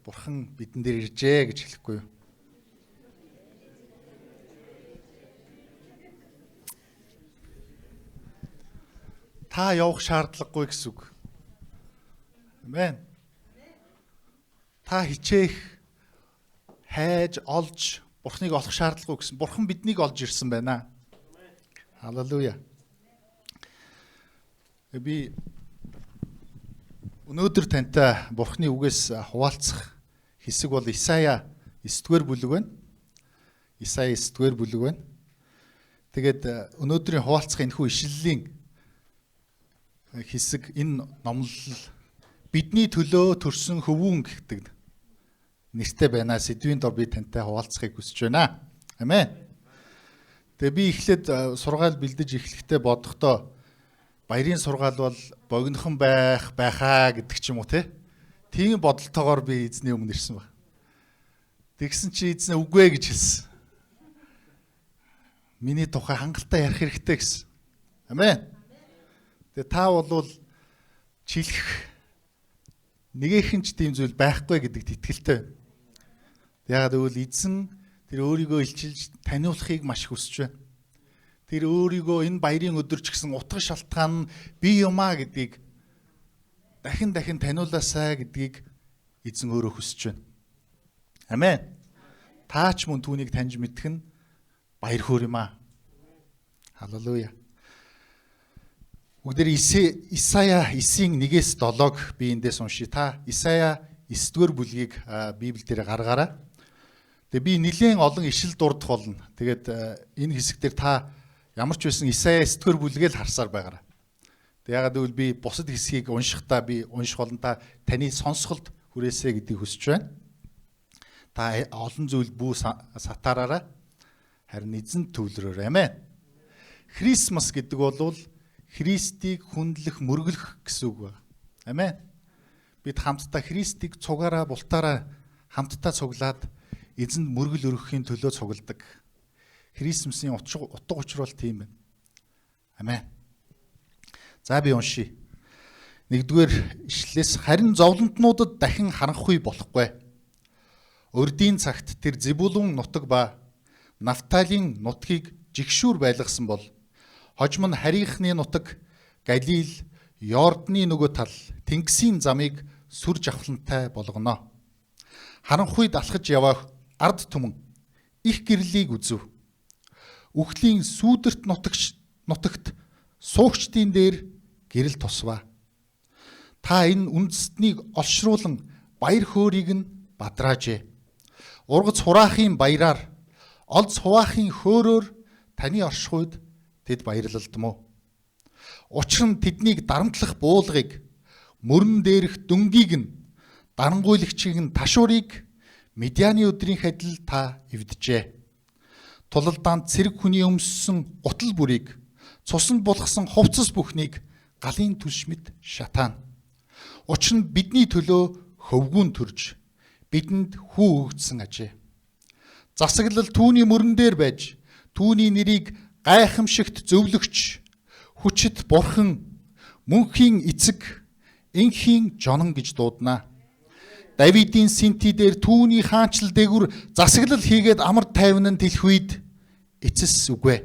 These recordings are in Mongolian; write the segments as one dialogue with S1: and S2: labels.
S1: Бурхан бидэн дээр иржээ гэж хэлэхгүй юу? Та явах шаардлагагүй гэсэн үг. Амен. Та хичээх, хайж, олж Бурханыг олох шаардлагагүй гэсэн. Бурхан биднийг олж ирсэн байна. Халелуя. Би өнөөдөр тантай Бурханы үгээс хуваалцах хэсэг бол Исая 9-р бүлэг байна. Исая 9-р бүлэг байна. Тэгээд өнөөдрийн хуваалцах энэхүү ишлэлийн хэсэг энэ номлол бидний төлөө төрсөн хөвүүн гэдэг нэртэй байна. Сэдвийн дор би тантай хуваалцахыг хүсэж байна. Амен. Тэгээ би эхлээд сургаал бэлдэж эхлэхдээ бодохдоо баярын сургаал бол богинохон байхаа гэдэг ч юм уу те. Тийм бодолтойгоор би эзний өмнө ирсэн баг. Тэгсэн чи эзнээ үгүй гэж хэлсэн. Миний тухай хангалттай ярих хэрэгтэй гэсэн. Амен. Тэгээ та бол чилэх нэгэн ч тийм зүйл байхгүй гэдэгт итгэлтэй байна. Яагаад гэвэл эзэн тэр өөрийгөө илчилж таниулахыг маш хүсэж байна. Тэр өөрийгөө энэ баярын өдөр ч гэсэн утга шалтгаан нь би юмаа гэдгийг дахин таниулаасаа гэдгийг эзэн өөрөө хүсэж байна. Амен. Таач мөн түүнийг таньж мэдэх нь баяр хөөр юм аа. Халелуя. Бүгдээр Исая 9:1-ээс 7-г би эндээс уншия. Та Исая 9-р бүлгийг Библиэлд гаргаарай. Тэгээ би нэлээд олон ишил дурдах болно. Тэгээд энэ хэсэгтэр та ямар ч байсан Исая 9-р бүлгээ л харсаар байгаарай. Тэг ягаад гэвэл би бусад хэсгийг уншихдаа би унших болно. Та таны сонсголд хүрээсэй гэдгийг хүсэж байна. Та олон зүйл бүү сатаараарай. Харин эзэн төвлөрөөр. Амен. Христмас гэдэг бол Христийг хүндлэх, мөргөлөх гэсэн үг байна. Амен. Бид хамтдаа Христийг цугаараа, бултаараа хамтдаа цуглаад эзэнд мөргөл өргөхийн төлөө цугладаг. Христмсийн утга учир бол тийм байна. Амен. За би уншия. 1-р ишлэлээс харин зовлонтнуудад дахин харанхуй болохгүй. Урдийн цагт тэр Зебулун нутаг ба Нафталийн нутгийг жигшүүр байлгасан бол хожим нь харийнхны нутаг Галил, Йордны нөгөө тал, Тэнгисийн замыг сүр жавхлантай болгоно. Харанхуйд алхаж явах ард түмэн их гэрлийг үзв. Үхлийн сүүдэрт нутагт суугчдын дээр гэрэл тусваа. Та энэ үндэстнийг олшруулан баяр хөөргийг нь бадраажээ. Ургац хураахын баяраар, олз хуваахын хөөрөөр таны оршихуйд тэд баярлалдмөө. Учир нь тэднийг дарамтлах буулгыг, мөрөн дээрх дөнгийг нь, дарангуйлагчийг нь ташуурыг Медианы өдрийн адил та эвдэжээ. Тулалдаанд цэрэг хүний өмссөн гутал бүрийг, цуснд булгасан хувцас бүхнийг галын түлш мэд шатаана. Учир нь бидний төлөө хөвгүүн төрж, бидэнд хүү өгдсөн ажээ. Засаглал түүний мөрөн дээр байж, түүний нэрийг гайхамшигт зөвлөгч, хүчит бурхан, мөнхийн эцэг, энхийн жонон гэж дуудана. Давидын синти дээр түүний хаанчлал дээгүр засаглал хийгээд амар тайван нь тэлэх үед эцэс үгүй.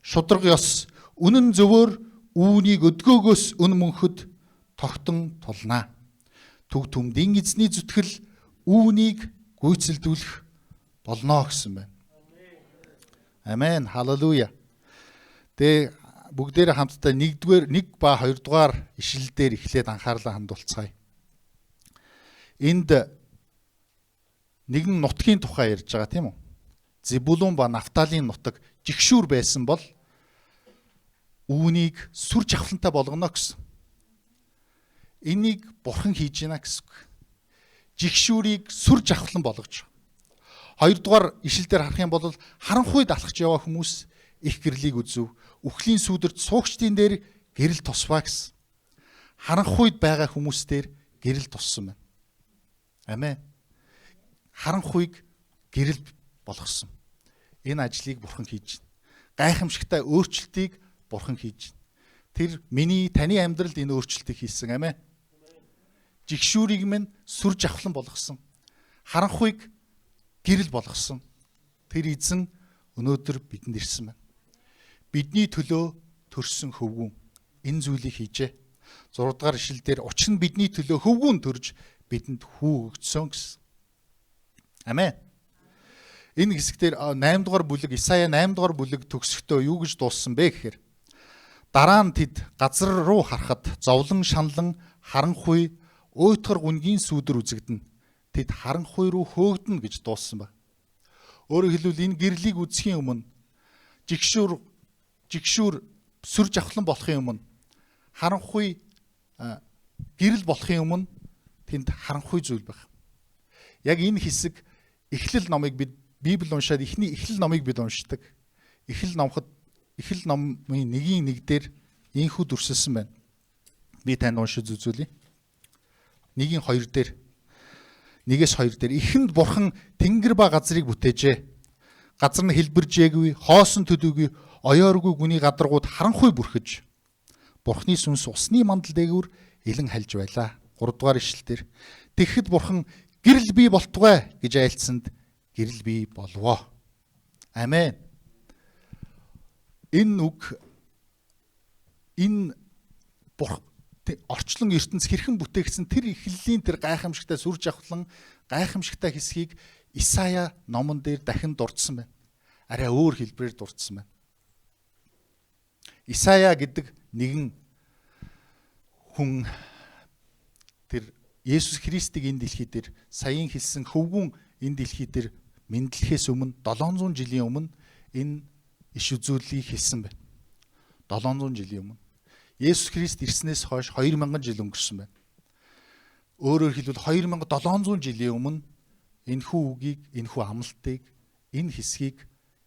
S1: Шудраг ёс үнэн зөвөр үүнийг өдгөөгөөс өн мөнхөд тогтон тулнаа. Төг түмдийн эзний зүтгэл үүнийг гүйцэлдүүлэх болно гэсэн байна. Амен. Халелуя. Тэ бүгдээрээ хамтдаа 1 ба 2 дугаар ишлэл дээр эхлээд анхаарлаа хандуулцгаая. Энд нэгэн нутгийн тухай ярьж байгаа тийм үү? Зебулун ба Нафталийн нутаг жигшүүр байсан бол үүнийг сүр жавхлантай болгоно гэсэн. Энийг бурхан хийж гинэ гэсэн. Жигшүүрийг сүр жавхлан болгож. 2 дугаар ишлэлээр харах юм бол харанхуйд алхаж яваа хүмүүс их гэрлийг үзв. Үхлийн сүудэрт суугчдын дээр гэрэл тусваа гэсэн. Харанхуйд байгаа хүмүүс дээр гэрэл туссан байна. Амен. Харанхуйг гэрэл болгосон. Энэ ажлыг бурхан хийж байна. Гайхамшигтай өөрчлөлтийг бурхан хийж байна. Тэр миний таны амьдралд энэ өөрчлөлтийг хийсэн. Амен. жигшүүрийг минь сүр жавхлан болгосон. Харанхуйг гэрэл болгосон. Тэр эзэн өнөөдөр бидэнд ирсэн байна. Бидний төлөө төрсөн хөвгүүн энэ зүйлийг хийжээ. 6 дугаар ишлэлдэр учир нь бидний төлөө хөвгүүн төрж бидэнд хүү өгсөн гэсэн. Амен. Энэ хэсгээр 8 дугаар бүлэг Исая 8 дугаар бүлэг төгсөхдөө юу гэж дууссан бэ гэхээр дараа нь тэд газар руу харахад зовлон шаналн харанхуй уйтгар гүнгийн сүудэр үзэгдэнэ. Тэд харанхуй руу хөөгдөнө гэж дууссан ба. Өөрөөр хэлбэл энэ гэрлийг үзэхийн өмнө жигшүүр сүр жавхлан болохын өмнө харанхуй гэрэл болохын өмнө тэнд харанхуй зүйл байх. Яг энэ хэсэг Эхлэл номыг бид Библи уншаад эхний Эхлэл номыг бид уншдаг. Эхлэл номын 1:1 дээр ийхүү дүрсэлсэн байна. Би танд уншиж үзүүлье. 1:2 дээр 1-2 дээр ихэнд бурхан тэнгэр ба газрыг бүтээжээ. Газар нь хэлбэржээгүй, хоосон төдийгүй, оёоргүй гүний гадаргууд харанхуй бүрхэж. Бурхны сүнс усны мандал дээгүүр илэн хальж байлаа. 3 дугаар ишлэлээр тэгэхэд бурхан гэрэл бий болтугай гэж айлцсанд гэрэл бий болвоо. Амен. Энэ үг орчлон ертөнц хэрхэн бүтээгдсэн тэр эхлэлийн тэр гайхамшигтай сүр жавхлан гайхамшигтай хэсгийг Исая номон дээр дахин дурдсан байна. Арай өөр хэлбэрээр дурдсан байна. Исая гэдэг нэгэн хүн тэр Есүс Христийг энэ дэлхий дээр саяын хэлсэн хөвгүүн энэ дэлхий дээр мэдлэхээс өмнө 700 жилийн өмнө энэ иш үзүүлэлийг хэлсэн байна. 700 жилийн өмнө. Есүс Христ ирснээс хойш 2000 жил өнгөрсөн байна. Өөрөөр хэлбэл 2700 жилийн өмнө энэхүү үгийг, энэхүү амлалтыг, энэ хэсгийг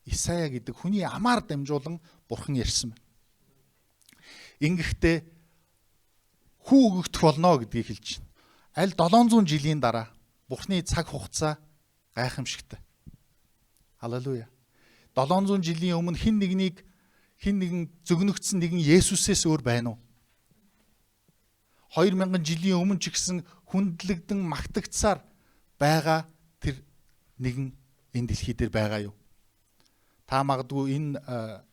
S1: Исая гэдэг хүний амаар дамжуулан бурхан ярьсан байна. Ингэхдээ хүү өгөгдөх болно гэдгийг хэлж байна. Аль 700 жилийн дараа бурхны цаг хугацаа гайхамшигтай. Халелуя. 700 жилийн өмнө хэн нэгэн зөгнөгдсөн нэгэн Есүсээс өөр байна уу? 2000 жилийн өмнө ч гэсэн хүндлэгдэн магтагцсаар байгаа тэр нэгэн энэ дэлхий дээр байгаа юу? Та магадгүй энэ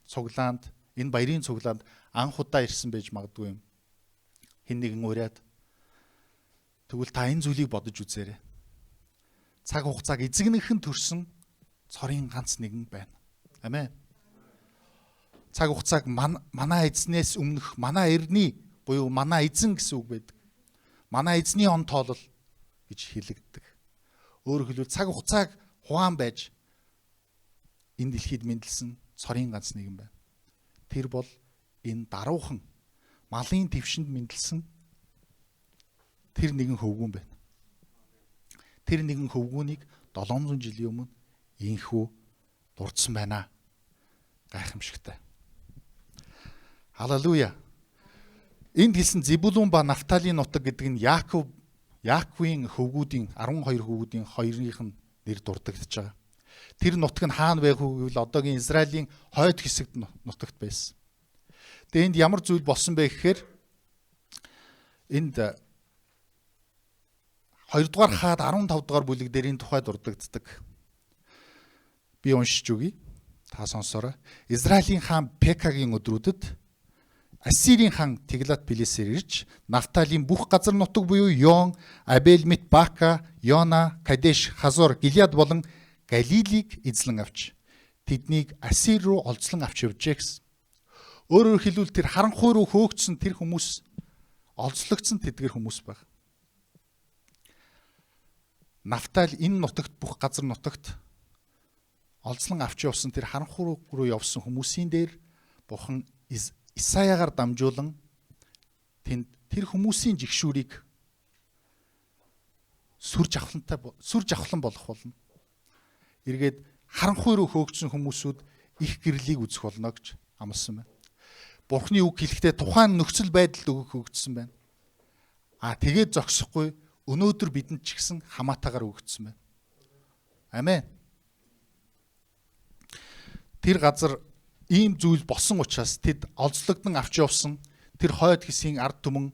S1: цуглаанд, энэ баярын цуглаанд анх удаа ирсэн байж магадгүй юм. Хэн нэгэн ураад тэгвэл та энэ зүйлийг бодож үзээрэй. Цаг хугацааг эзэгнэхэн төрсөн цорын ганц нэгэн байна. Амен. Цаг хугацааг манай эзнээс өмнөх манай эртний буюу манай эзэн гэсэн үг байдаг. Манай эзний он тоолол гэж хэлэгддэг. Өөрөөр хэлбэл цаг хугацааг хугаан байж энэ дэлхийд мэндэлсэн цорын ганц нэгэн байна. Тэр бол энэ даруухан малын твшинд мэндэлсэн тэр нэгэн хөвгүүн байна. Тэр нэгэн хөвгүүнийг 700 жилийн өмнө ийхүү дурдсан байна. Гайхамшигтай. Халелуя. Энд хэлсэн Зебулун ба Нафталийн нутаг гэдэг нь Яаковын хөвгүүдийн 12 хөвгүүдийн хоёрынх нь нэр дурддагдж байгаа. Тэр нутаг нь хаана байх вэ гэвэл одоогийн Израилийн хойд хэсэгт нутагт байсан. Тэгээ энд ямар зүйл болсон бэ гэхээр энд 2 дугаар хаад 15 дугаар бүлэг дээр энэ тухай дурддагддаг. Би уншиж өгье. Та сонсоорой. Израилийн хаан Пекагийн өдрүүдэд Ассирийн хаан Теглат-Пилесер ирж Нафталийн бүх газар нутаг буюу Йон, Абель-Мит, Бака, Йона, Кадеш, Хазор, Гилеад болон Галилийг эзлэн авч тэднийг Ассир руу олзлон авч явжээ гэсэн. Өөрөөр хэлбэл тэр харанхуй руу хөөгдсөн тэр хүмүүс олзлогдсон тэдгэр хүмүүс баг. Нафтали энэ нутагт бүх газар нутагт олзлон авч явсан тэр харанхуй руу явсан хүмүүсийн дээр бурхан Исаягаар дамжуулан тэр хүмүүсийн жигшүүрийг сүр жавхлан болох болно. Эргээд харанхуй руу хөөгдсөн хүмүүсүүд их гэрлийг үзэх болно гэж амласан байна. Бурхны үг хэлэхдээ тухайн нөхцөл байдалд өгөгдсөн байна. Тэгээд зогсохгүй өнөөдөр бидэнд ч гэсэн хамаатаагаар өгөгдсөн байна. Амен. Тэр газар ийм зүйл болсон учраас тэд олзлогдсон авч явсан тэр хойд хэсгийн ард түмэн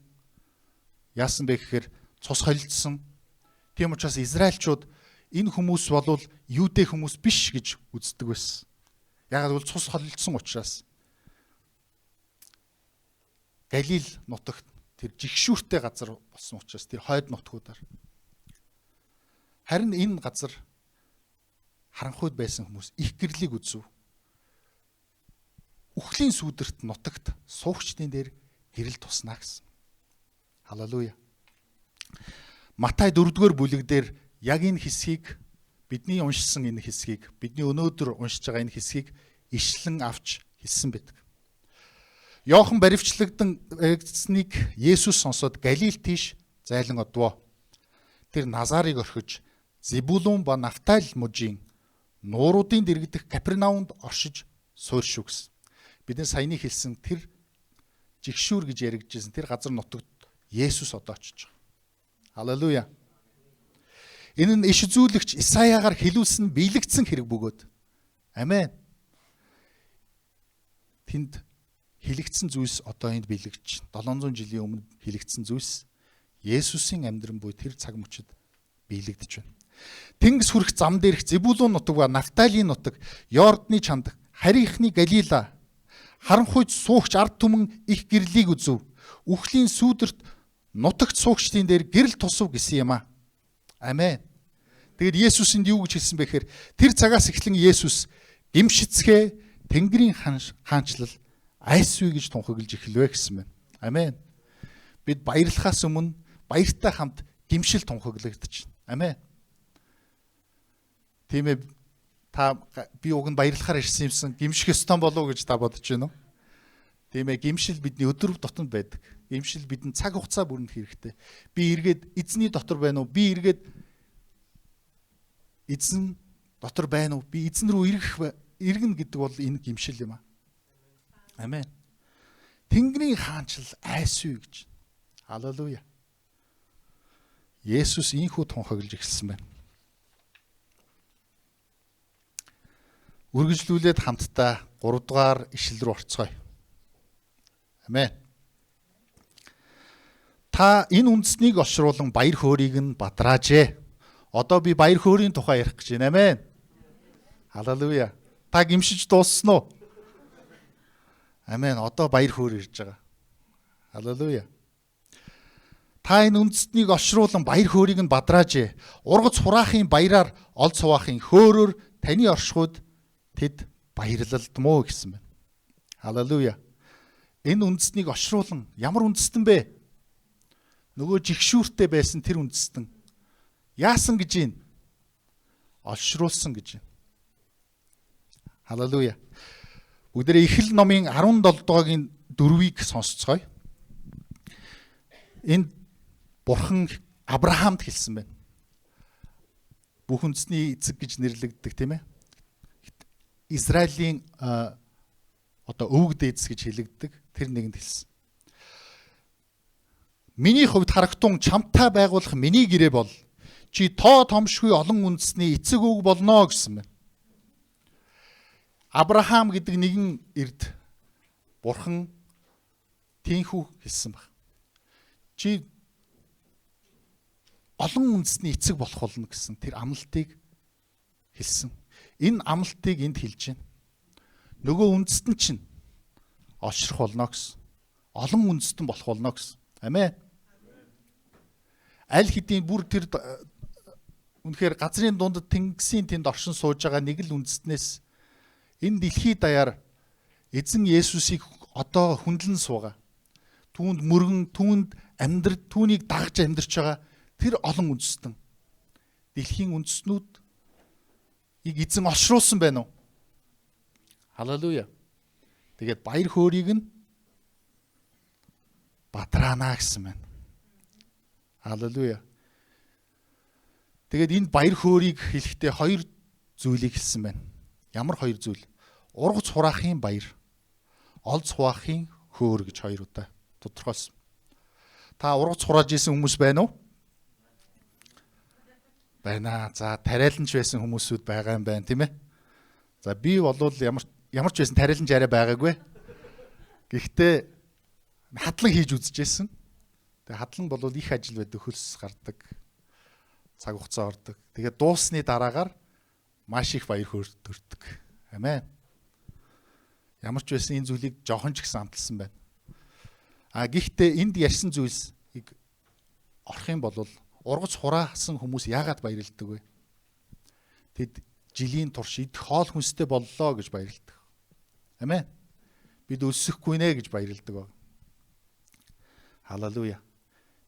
S1: яасан бэ гэхээр цус холилдсон. Тийм учраас Израильчууд энэ хүмүүс болвол юудэ хүмүүс биш гэж үздэг байсан. Ягаад гэвэл цус холилдсон учраас. Галил нутагт тэр жигшүүртэй газар болсон учраас тэр хойд нутгуудаар. Харин энэ газар харанхуйд байсан хүмүүс их гэрлийг үзв. Үхлийн сүудэрт нутагт суугчдын дээр гэрэл туснаа гэсэн. Халелуя. Матай 4-р бүлэг дээр яг энэ хэсгийг бидний уншсан энэ хэсгийг бидний өнөөдөр уншиж байгаа энэ хэсгийг ишлэн авч хэлсэн байдаг. Йохан баривчлагдсаныг Есүс сонсоод Галил тийш зайлан одвоо. Тэр Назарыг орхиж Зебулун ба Нафтали мужийн нууруудын дэргэдэх Капернаумд оршиж сууршив гэсэн. Бидний саяны хэлсэн тэр жигшүүр гэж яригдчихсэн тэр газар нутагт Есүс одоо очиж байгаа. Халелуя. Энэ нь иш үзүүлэгч Исаяагаар хэлүүлсэн биелэгдсэн хэрэг бөгөөд. Амен. Тэнд хэлэгдсэн зүйлс одоо энд биелэгдэж 700 жилийн өмнө хэлэгдсэн зүйлс Есүсийн амьдран буй тэр цаг мөчид биелэгдэж байна. Тэнгис хүрэх зам дээрх Зебулун нутаг ба Нафталийн нутаг, Йордны чанд, харийнхны Галила, харанхуйд суугч ард түмэн их гэрлийг үзв. Үхлийн сүудэрт нутагт суугчдын дээр гэрэл тусав гэсэн юм аа. Амен. Тэгэд Есүсэнд юу гэж хэлсэн бэ гэхээр тэр цагаас эхлэн Есүс гимшицгээ Тэнгэрийн хаанчлал айсвэ гэж тунхаглаж эхэлвэ гэсэн байна. Амен. Бид баярлахаас өмнө баяртай хамт гимшил тунхаглагдаж байна. Амен. Тийм ээ, би уг нь баярлахаар ирсэн юмсан гимших ёстой болов уу гэж та бодож байна уу? Тийм ээ, гимшил бидний өдөр тутамд байдаг. Гимшил бидний цаг хугацаа бүрэнд хэрэгтэй. Би эргээд эзний дотор байна уу? Би эргээд эзэн дотор байна уу? Би эзэн рүү иргэн гэдэг бол энэ гимшил юм аа. Амен. Тэнгэрийн хаанчлал айсвэ гэж. Халелуя. Есүс ийхүү тунхаглаж эхэлсэн байна. Үргэлжлүүлээд хамтдаа 3 дугаар ишлэл рүү орцгоё. Амен. Та энэ үндэснийг олшруулан баяр хөөргийг нь бадраажээ. Одоо би баяр хөөрийн тухай ярих гэж байна. Амен. Халелуя. Та гимшиж дууссан уу? Амен. Одоо баяр хөөр ирж байгаа. Халелуя. Та энэ үндэстнийг олшруулан баяр хөөргийг нь бадраажээ. Ургац хураахын баяраар ол цуваахын хөөрөөр таны оршихуйд тэд баярлалдмоо гэсэн байна. Халелуя. Энэ үндэстнийг олшруулан ямар үндэстэн бэ? Нөгөө жигшүүртэй байсан тэр үндэстэн яасан гэж юм? Олшруулсан гэж юм. Халелуя. Бүгдээ Эхлэл номын 17 дугаагийн 4-ийг сонсцгоё. Энд Бурхан Авраамд хэлсэн байна. Бүх үндэсний эцэг гэж нэрлэгддэг тийм ээ. Израилийн одоо өвөг дээдс гэж хэлэгддэг тэр нэгэнд хэлсэн. Миний хувьд харагтун чамтай байгуулах миний гэрээ бол чи тоо томшгүй олон үндэсний эцэг өвөг болно гэсэн байна. Авраам гэдэг нэгэн эрд Бурхан тийхүү хэлсэн баг. Чи олон үндэсний эцэг болох болно гэсэн тэр амлалтыг хэлсэн. Энэ амлалтыг энд хэлж байна. Нөгөө үндэстэн чинь олшрох болно гэсэн. Олон үндэстэн болох болно гэсэн. Амен. Аль хэдийн бүр тэр үнэхээр газрын дунд тэнгисийн тэнд оршин сууж байгаа нэг л үндэстнээс энэ дэлхий даяар эзэн Есүсийг одоо хүндлэн суугаа. Түүнд мөргөн, түүнд түүнийг дагж амьдарч байгаа тэр олон үндэстэн. Дэлхийн үндэстнүүд эзэн олшруулсан байна уу? Халелуя. Тэгээд баяр хөөргийг нь бадраана гэсэн байна. Халелуя. Тэгээд энэ баяр хөөргийг хэлэхдээ 2 зүйлийг хэлсэн байна. Ямар 2 зүйл? Ургац хураахын баяр, олз хуваахын хөөр гэж 2 удаа тодорхойлсон. Та ургац хурааж исэн хүмүүс байна уу? Байна. За тариаланч байсан хүмүүсүүд байгаа юм байна, тийм ээ. За би болвол ямар ч байсан тариаланч арай байгаагүй. Гэхдээ хадлан хийж үзчихсэн. Тэгээ хадлан бол их ажил байдаг, хөлс гардаг, цаг хугацаа ордог. Тэгээ дуусны дараагаар маш их баяр хөөрдөг. Амен. Ямар ч байсан энэ зүйлийг жоохон ч гэсэн амталсан байна. Гэхдээ энд ярьсан зүйлсийг орох юм бол ургац хураасан хүмүүс яагаад баярлдаг вэ? Тэд жилийн турш идэх хоол хүнстэй боллоо гэж баярлдаг. Амен. Бид өлсөхгүй нэ гэж баярлдаг баг. Халелуя.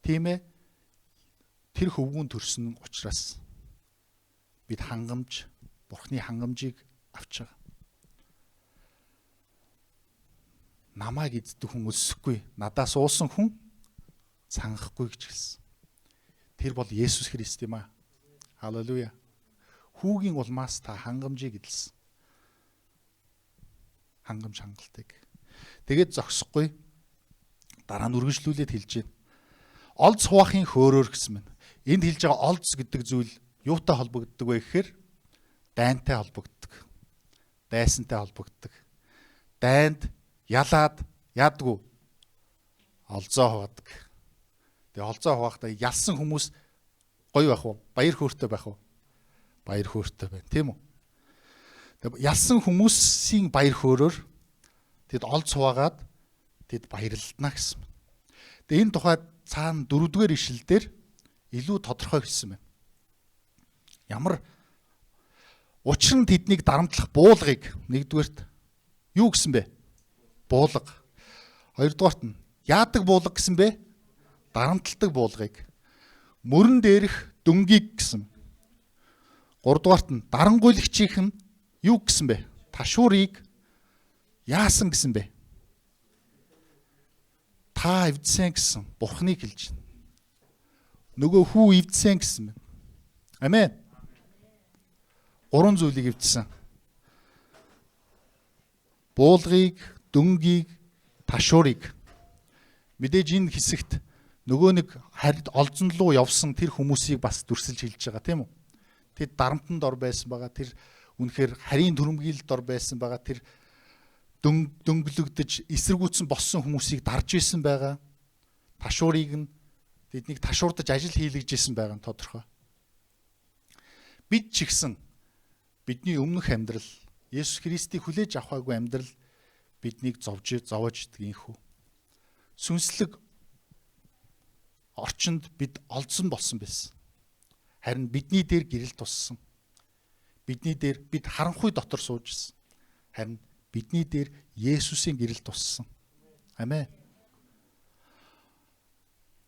S1: Тийм ээ. Тэр хөвгүүн төрсөн учраас бид хангамж, Бурхны хангамжийг авч байгаа. Намайг эздэг хүн өлсөхгүй, надаас уусан хүн цангахгүй гэж хэлсэн. Тэр бол Есүс Христ юм аа. Халелуя. Хүүгийн улмаас та хангамжийг эдэлсэн. Хангамж хангалтыг. Тэгээд зогсохгүй дараа нь үргэлжлүүлээд хэлж байна. Олз хуваахын хөөрөөр гэсэн мэн. Энд хэлж байгаа олз гэдэг зүйл юутай холбогддог вэ гэхээр дайнтай холбогддог. Дайсантай холбогддог. Дайнд ялаад яадгүй олзоо хуваадаг. Тэгээ олзоо хуваахдаа ялсан хүмүүс гоё байх уу? Баяр хөөртэй байх уу? Баяр хөөртэй байна, тийм үү? Тэгээ ялсан хүмүүсийн баяр хөөрөөр тэд олз хуваагаад тэд баярлалдана гэсэн. Тэгээ энэ тухайд цаана 4-р ишлэлдэр илүү тодорхой хэлсэн байна. Ямар учир нь тэднийг дарамтлах буулгыг 1-р юу гэсэн бэ? Буулга. 2-р нь яадаг буулга гэсэн бэ? Дарамтлагдаг буулгыг. Мөрөн дээрх дөнгийг гэсэн. 3-р нь дарангуйлагчийнх нь юу гэсэн бэ? Ташуурыг яасан гэсэн бэ? Та эвдсэн гэсэн. Бурхныг хэлж байна. Нөгөө хүү эвдсэн гэсэн байна. Амен. 3 зүйлийг эвдсэн. Буулгыг, дөнгийг, ташуурыг. Мэдээж энэ хэсэгт нөгөө нэг харид олзон руу явсан тэр хүмүүсийг бас дүрсэлж хэлж байгаа тийм үү? Тэд дарамтанд ор байсан байгаа. Тэр үнэхээр харийн түрэмгийлэлд ор байсан байгаа. Тэр дөнгөлөгдөж эсэргүүцсэн боссон хүмүүсийг дарж исэн байгаа. Ташуурыг нь тэднийг ташуурдаж ажил хийлгэж исэн байгаа нь тодорхой. Бид ч ихсэн бидний өмнөх амьдрал Есүс Христийг хүлээж авахаагүй амьдрал биднийг зовж иддэг инхүү. Сүнслэг орчинд бид олдсон болсон байсан. Харин бидний дээр гэрэл туссан. Бидний дээр бид харанхуй дотор сууж ирсэн. Харин бидний дээр Есүсийн гэрэл туссан. Амен.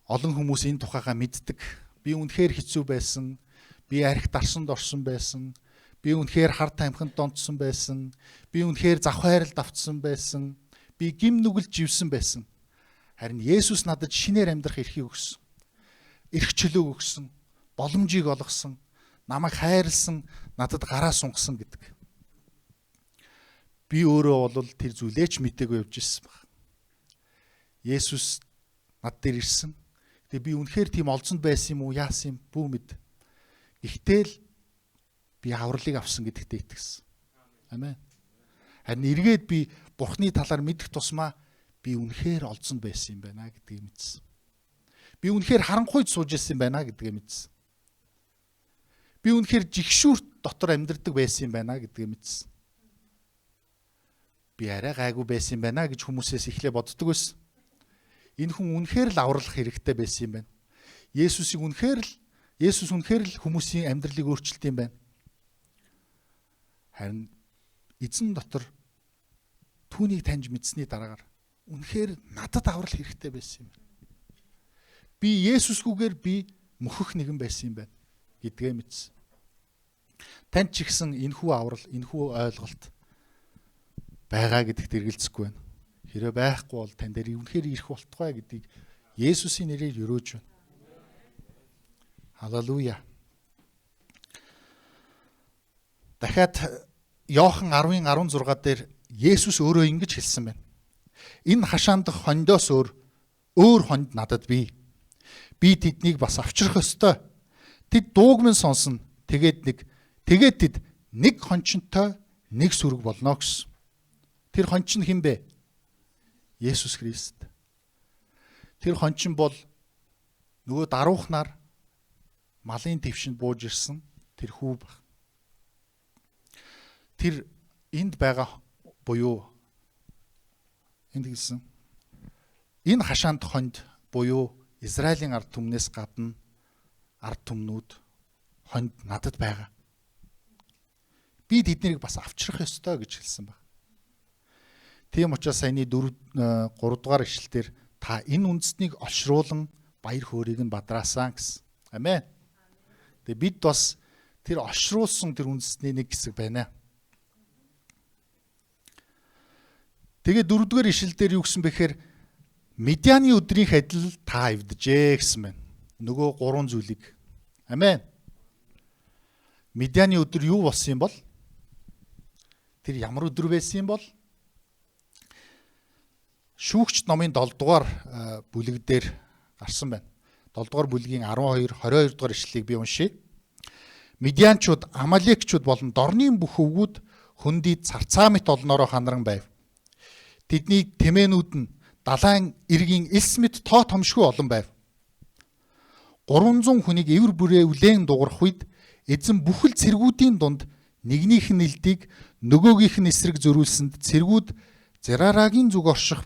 S1: Олон хүмүүс энэ тухайгаа мэддэг. Би үнэхээр хэцүү байсан. Би архи дарсанд орсон байсан. Би үнэхээр хар тамхинд донтсон байсан. Би үнэхээр завхайралд автсан байсан. Би гим нүгэлд живсэн байсан. Харин Есүс надад шинээр амьдрах эрхийг өгсөн. Эрх чөлөөг өгсөн. Боломжийг олгосон. Намайг хайрлсан, надад гараа сунгасан гэдэг. Би өөрөө бол тэр зүйлээ ч мтээгүй явж ирсэн баг. Есүс над дээр ирсэн. Тэгээ би үнэхээр тийм олзонд байсан юм уу, яасан юм бүү мэд. Гэхдээ л би авралыг авсан гэдэгтээ итгэсэн. Амен. Харин эргээд би Бурхны талаар мэдэх тусмаа би үнэхээр олзонд байсан юм байна гэдгийг мэдсэн. Би үнэхээр харанхуйд сууж ирсэн юм байна гэдгийг мэдсэн. Би үнэхээр жигшүүрт дотор амьдардаг байсан юм байна гэдгийг мэдсэн. Би арай гайгүй байсан юм байна гэж хүмүүсээс эхлээ боддог байсан. Энэ хүн үнэхээр л авралах хэрэгтэй байсан юм байна. Есүс үнэхээр л хүмүүсийн амьдралыг өөрчилдөг юм байна. Харин эзэн дотор түүнийг таньж мэдсэний дараагаар үнэхээр надад аврал хэрэгтэй байсан юм байна. Би Есүсгүйгээр би мөхөх нэгэн байсан юм байна гэдгээ мэдсэн. Танд ч ихсэн энэхүү аврал, энэхүү ойлголт байгаа гэдэгт эргэлзэхгүй байна. Хэрэг байхгүй бол тань дээр үнэхээр ирэх болтугай гэдгийг Есүсийн нэрээр өрөөж байна. Халелуя. Дахиад Иохан 10:16 дээр Есүс өөрөө ингэж хэлсэн байна. Энэ хашаандах хондоос өөр хонд надад бий. Би тэднийг бас авчрах ёстой. Тэд дууг минь сонсно. Тэгээд тэд нэг хончинтой нэг сүрэг болно гэсэн. Тэр хончин хэн бэ? Есүс Христ. Тэр хончин бол Нөгөө даруухнаар малын твшинд бууж ирсэн тэр хүү баг. Тэр энд байгаа буюу энд хэлсэн энэ хашаанд хонд буюу Израилийн ард түмнээс гадна ард түмнүүд хонд надад байгаа. Би тэднийг бас авчрах ёстой гэж хэлсэн баг. Тийм учраас саяны 3 дугаар ишлэлээр та энэ үндэстнийг олшруулан баяр хөөргийг нь бадраасан гэсэн. Амен. Тэгээ бид бас тэр олшруулсан тэр үндэстний нэг хэсэг байна. Тэгээ 4 дугаар ишлэлээр юу гэсэн бэхээр Медианы өдрийн адил та эвдэжээ гэсэн байна. Нөгөө 3 зүйлийг. Амен. Медианы өдөр юу болсон юм бол? Тэр ямар өдөр байсан юм бол? Шүүгч номын 7 дугаар бүлэг дээр гарсан байна. 7 дугаар бүлгийн 12, 22 дугаар ишлэлийг би уншия. Медианчууд, Амалекчууд болон дорны бүх өвгүүд хөндийд царцаа мэт олноороо ханаран байв. Тэдний тэмээнүүд нь далайн иргийн элс мэт тоо томшгүй олон байв. 300 хүнийг эвэр бүрээ үлээн дуурах үед эзэн бүхэл цэргүүдийн дунд нэгнийх нь элдийг нөгөөгийнх нь эсрэг зөрүүлсэнд цэргүүд Зерарагийн зүг орших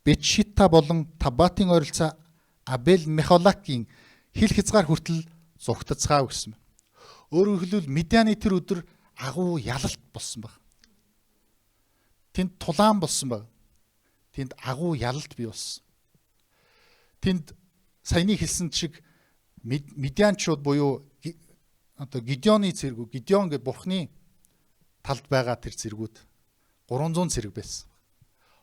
S1: Бетшита болон Табатын ойролцоо Абел Мехолакийн хил хязгаар хүртэл зугтацгаав гэсэн. Өөрөөр хэлбэл Медианы тэр өдөр агуу ялалт болсон баг. Тэнд тулаан болсон баг. Тэнд агуу ялалт бий болсон. Тэнд саяны хэлсэн шиг Медианчууд буюу одоо Гидеоны цэргүүд, Гидеон гэдэг бурхны талд байгаа тэр цэргүүд 300 цэрэг байсан.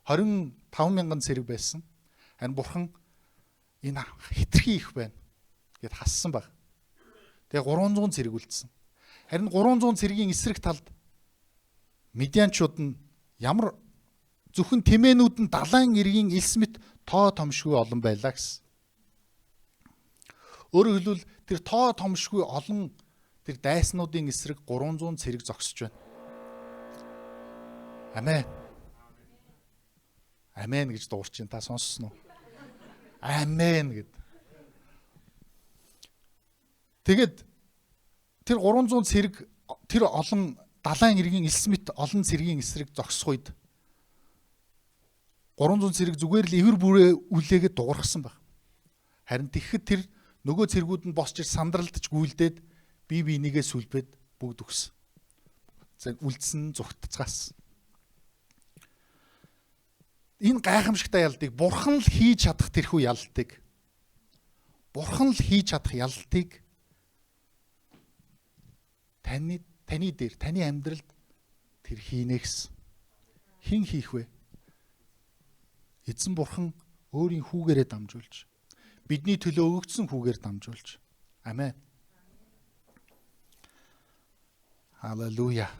S1: 25,000 цэрэг байсан. Харин бурхан энэ хитрхи их байна гэд хассан баг. Тэгээ 300 цэрэг үлдсэн. Харин 300 цэргийн эсрэг талд Медианчууд нь ямар зөвхөн тэмээнүүд нь далайн иргийн элс мэт тоо томшгүй олон байлаа гэсэн. Өөрөөр хэлбэл тэр тоо томшгүй олон тэр дайснуудын эсрэг 300 цэрэг зогсож байна. Амен. Амен гэж дуурчин та сонссон уу? Амен гэд. Тэгэд тэр 300 цэрэг тэр олон далайн иргийн элс мэт олон цэргийн эсрэг зогсох үед 300 цэрэг зүгээр л эвэр бүрээ үлээгээд дуурхсан баг. Харин тэгэхэд тэр нөгөө цэргүүд нь босч сандралдаж гүйлдээд бие бинийгээ сүлбээд бүгд өгсөн. Үлдсэн зүгтцгаас. Энэ гайхамшигтай ялалтыг бурхан л хийж чадах тэрхүү ялалтыг. Бурхан л хийж чадах ялалтыг таны дээр, таны амьдралд тэр хийнэ гэсэн. Хэн хийх вэ? Эзэн бурхан өөрийн хүүгээрээ дамжуулж, бидний төлөө өгөгдсөн хүүгээр дамжуулж. Амен. Халелуя.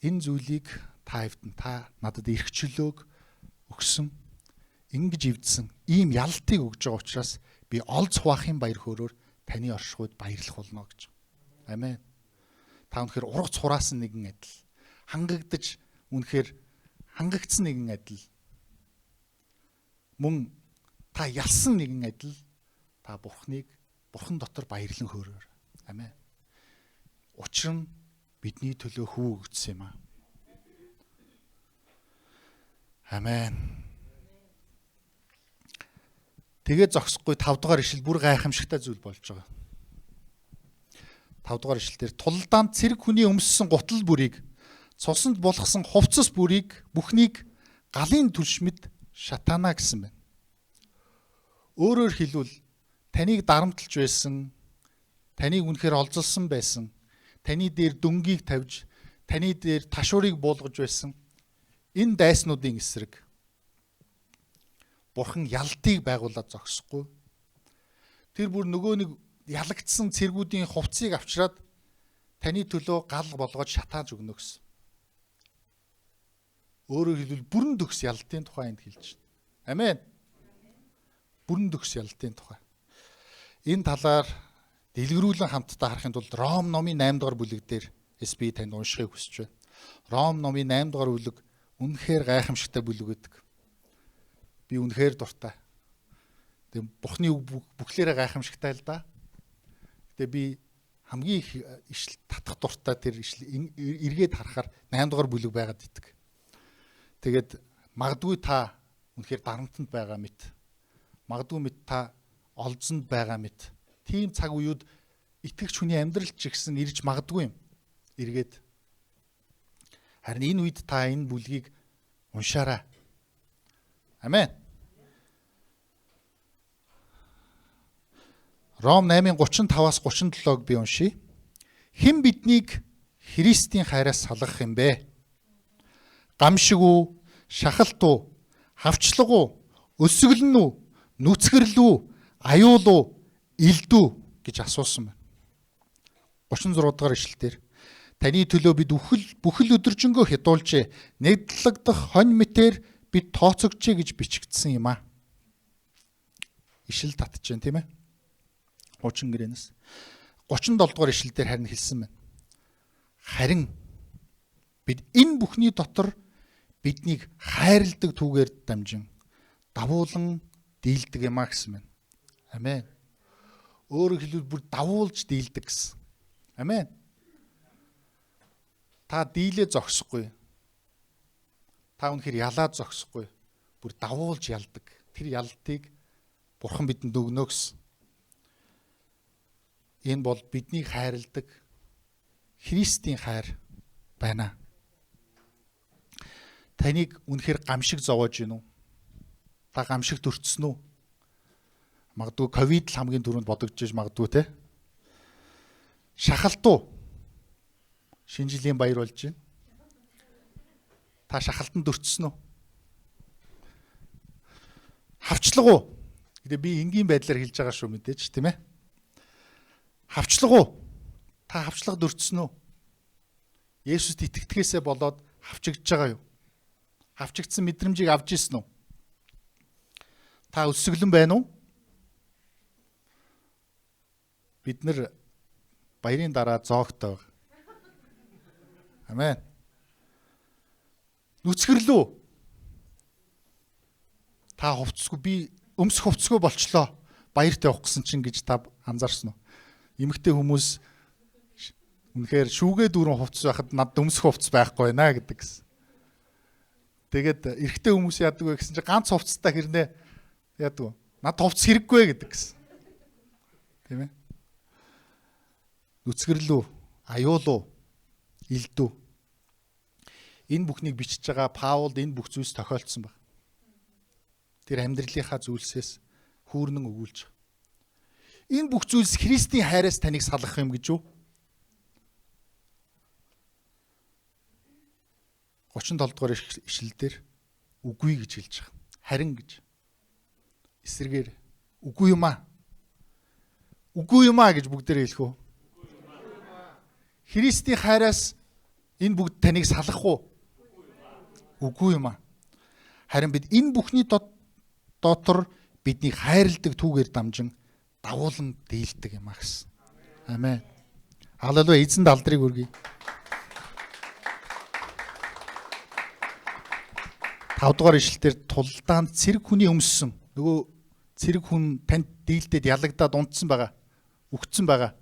S1: Энэ зүйлийг та эвдэн та надад эрхчлөөг өгсөн. Ингэж эвдсэн ийм ялтыг өгж байгаа учраас би олз хуваахын баяр хөөрөөр таны оршихуйд баярлах болно гэж. Амен. Та үнэхээр ургац хураасан нэгэн адил. Хангагдаж үнэхээр хангагдсан нэгэн адил. Мөн та ялсан нэгэн адил та бурхан дотор баярлан хөөрөөр. Амен. Учир нь бидний төлөө хүү өгсөн юм аа. Амен. Тэгээд зогсохгүй 5 дугаар ишлэл бүр гайхамшигтай зүйл болж байгаа. 5 дугаар ишлэлээр тулдаанд цэрэг хүний өмссөн гутал бүрийг, цусанд булгасан хувцас бүрийг бүхнийг галын түлш мэд шатаана гэсэн байна. Өөрөөр хэлбэл таныг дарамтлж байсан, таныг үнэхээр олзолсон байсан, таны дээр дүнгийг тавьж, таны дээр ташуурыг буулгаж байсан энэ дайснуудын эсрэг бурхан ялтыг байгуулад зогсохгүй. Тэр бүр нөгөө нэг ялагдсан цэргүүдийн хувцсыг авчраад таны төлөө гал болгоод шатааж өгнө гэсэн. Өөрөөр хэлбэл бүрэн төгс ялтын тухай энд хэлж байна. Амен. Бүрэн төгс ялтын тухай. Энэ талаар дэлгэрүүлэн хамтдаа харахын тулд Ром номын 8 дугаар бүлэг дээр би танд уншихыг хүсэж байна. Ром номын 8 дугаар бүлэг үнэхээр гайхамшигтай бүлэг гэдэг. Би үнэхээр дуртай. Тэгээ Бурхны үг бүхлээрээ гайхамшигтай л да. Тэгээ би хамгийн их ишл татах дуртай тэр ишл эргээд харахаар 8 дугаар бүлэг байгаад идэг. Тэгээд магадгүй та үнэхээр дарамтанд байгаа мэт. Магадгүй мэт та олзонд байгаа мэт. Тийм цаг үеуд итгэгч хүний амьдрал ч ихсэн ирж магадгүй юм. Эргээд. Харин энэ үед та энэ бүлгийг уншаарай. Амен. Ром 8:35-аас 37-г би уншия. Хэн биднийг Христийн хайраас салгах юм бэ? Гамшиг уу, шахалт уу, хавчлаг уу, өсгөлн үү, нүцгэрл үү, аюул уу, илд үү гэж асуусан байна. 36 дугаар ишлэлээр таны төлөө бид бүхэл өдөржингөө хядуулжээ, нэгдлэгдэх хонь мэтээр бид тооцогчээ гэж бичигдсэн юм а. Ишил татчихээн тийм ээ. 30 гэрээнээс 37 дугаар ишлэлээр харин хэлсэн байна. Харин бид энэ бүхний дотор биднийг хайрладаг түүгээр дамжин давуулан дийлдэг юм а гэсэн байна. Амен. Өөрөөр хэлбэл бүр давуулж дийлдэг гэсэн. Амен. Та дийлээ зогсохгүй. Та үнэхээр ялаад зогсохгүй. Бүр давуулж ялдаг. Тэр ялтыг Бурхан бидэнд өгнө гэсэн. Энэ бол биднийг хайрладаг Христийн хайр байна. Таныг үнэхээр гамшиг зовоож гинүү? Та гамшиг төрцсөн үү? Магадгүй ковид л хамгийн түрүүнд бодогдож магадгүй те. Шахалт уу? Шинэ жилийн баяр болж байна. Та шахалтанд өртсөн үү? Хавчлаг уу? Гэтэ би энгийн байдлаар хэлж байгаа шүү мэдээж тийм ээ. Хавчлаг уу? Та хавчлагд өртсөн үү? Есүст итгэдгээсээ болоод хавчигдж байгаа юу? Хавчигдсан мэдрэмжийг авч ирсэн үү? Та өсөглөн байна уу? Бид нар баярын дараа зоогтой байгаа. Амен. Нүцгэрлүү. Та хувцсгүй би өмсөх хувцсгүй болчлоо. Баярт явах гэсэн чинь гэж та анзаарсан уу? Эмэгтэй хүмүүс үнэхээр шүүгээ дүүрэн хувцс байхад надад өмсөх хувцс байхгүй байна гэдэг гэсэн. Тэгээд эрэгтэй хүмүүс яадаг вэ гэсэн чинь ганц хувцстай хэрнээ яадаг вэ? Надад хувцс хэрэггүй гэдэг гэсэн. Тийм ээ? Нүцгэрлүү, аюул уу, илд үү? Энэ бүхнийг бичиж байгаа Паулд энэ бүх зүйлс тохиолдсон баг. Тэр амьдралынхаа зүйлсээс хүүрнэн өгүүлж байгаа. Энэ бүх зүйлс Христийн хайраас таныг салгах юм гэж юу? 37 дугаар ишлэлдэр үгүй гэж хэлж байгаа. Харин гэж. Эсрэгээр үгүй юм аа. Үгүй юм аа гэж бүгдээрээ хэлэх үү? Христийн хайраас энэ бүгд таныг салгах уу? Үгүй юм аа. Харин бид энэ бүхний дотор биднийг хайрладаг түүгээр дамжин давуулан дийлдэг юм а гэсэн. Амен. Халелуя, эзэнд алдрыг өргөе. 5 дугаар ишлэлээр тулдаанд цэрэг хүний өмссөн. Нөгөө цэрэг хүн танд дийлдэд ялагдаад унтсан байгаа. Үхсэн байгаа.